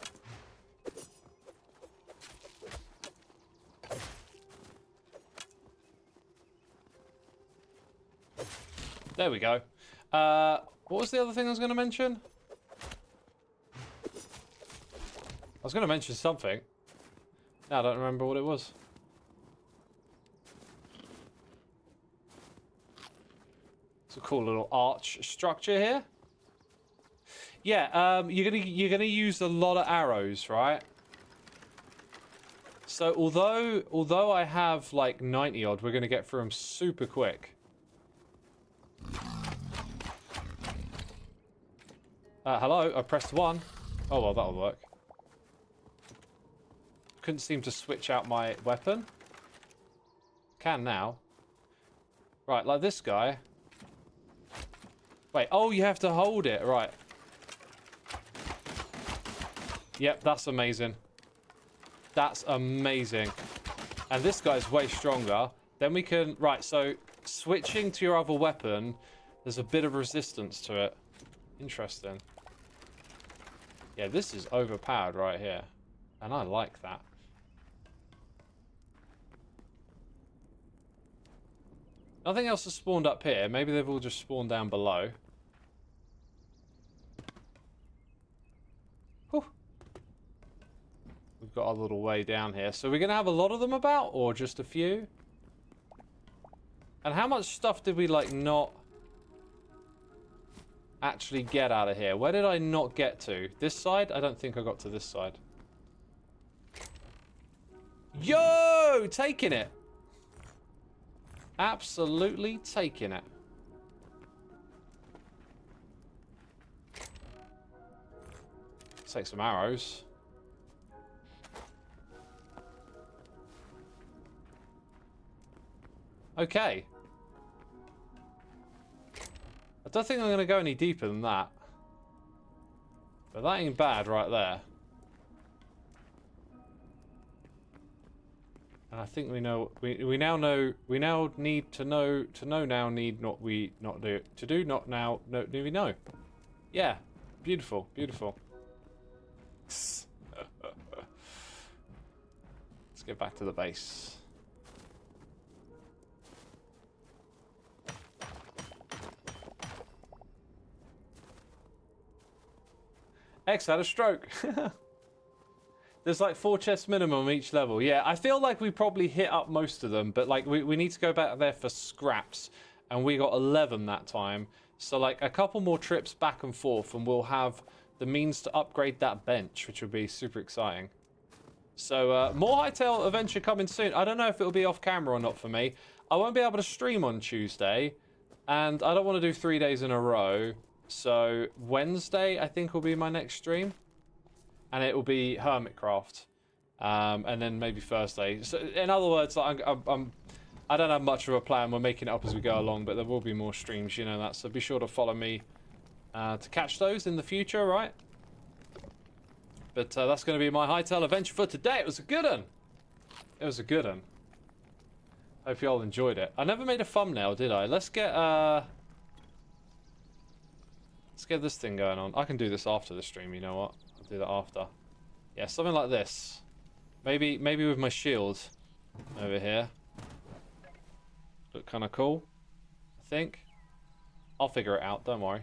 There we go. What was the other thing I was going to mention? I was going to mention something. Now I don't remember what it was. It's a cool little arch structure here. Yeah, you're gonna use a lot of arrows, right? So although I have like 90 odd, we're gonna get through them super quick. Hello, I pressed 1. Oh well, that'll work. Couldn't seem to switch out my weapon. Can now. Right, like this guy. Wait, oh, you have to hold it, right. Yep, that's amazing. That's amazing. And this guy's way stronger. Then we can... Right, so switching to your other weapon, there's a bit of resistance to it. Interesting. Yeah, this is overpowered right here. And I like that. Nothing else has spawned up here. Maybe they've all just spawned down below. Whew. We've got our little way down here. So we're going to have a lot of them about, or just a few? And how much stuff did we, like, not actually get out of here? Where did I not get to? This side? I don't think I got to this side. Yo! Taking it! Absolutely taking it. Let's take some arrows. Okay. I don't think I'm going to go any deeper than that. But that ain't bad right there. And I think we know, we now know, we now need to know now need not we not do, to do not now, no, do we know? Yeah, beautiful, beautiful. Let's get back to the base. X had a stroke. There's like 4 chests minimum each level. Yeah, I feel like we probably hit up most of them, but like we need to go back there for scraps, and we got 11 that time. So like a couple more trips back and forth, and we'll have the means to upgrade that bench, which will be super exciting. So more Hytale adventure coming soon. I don't know if it'll be off camera or not for me. I won't be able to stream on Tuesday, and I don't want to do 3 days in a row. So Wednesday, I think, will be my next stream. and it will be Hermitcraft, and then maybe Thursday. So in other words, like, I don't have much of a plan. We're making it up as we go along, but there will be more streams, you know that. So be sure to follow me to catch those in the future, right? But that's going to be my Hytale adventure for today. It was a good one. It was a good one. Hope you all enjoyed it. I never made a thumbnail, did I? Let's get this thing going on. I can do this after the stream, you know what? I'll do that after. Yeah, something like this. Maybe with my shield over here. Look kind of cool, I think. I'll figure it out, don't worry.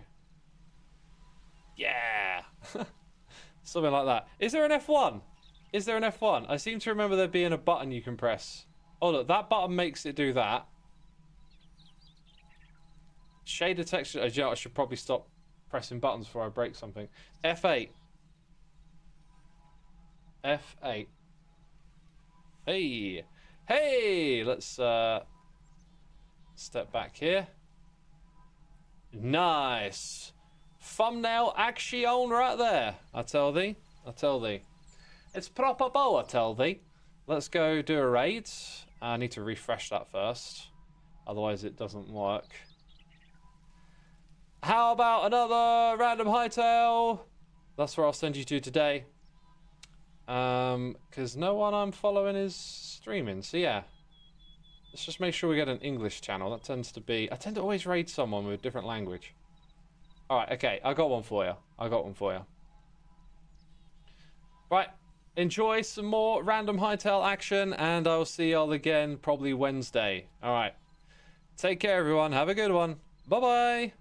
Yeah! Something like that. Is there an F1? Is there an F1? I seem to remember there being a button you can press. Oh, look, that button makes it do that. Shader texture. You know, I should probably stop pressing buttons before I break something. F8. F8. Hey! Hey! Let's step back here. Nice! Thumbnail action right there. I tell thee. I tell thee. It's proper bow, I tell thee. Let's go do a raid. I need to refresh that first. Otherwise it doesn't work. How about another random Hytale? That's where I'll send you to today. Because no one I'm following is streaming. So yeah. Let's just make sure we get an English channel. That tends to be... I tend to always raid someone with a different language. Alright, okay. I got one for you. I got one for you. Right. Enjoy some more random Hytale action, and I'll see y'all again probably Wednesday. Alright. Take care, everyone. Have a good one. Bye-bye.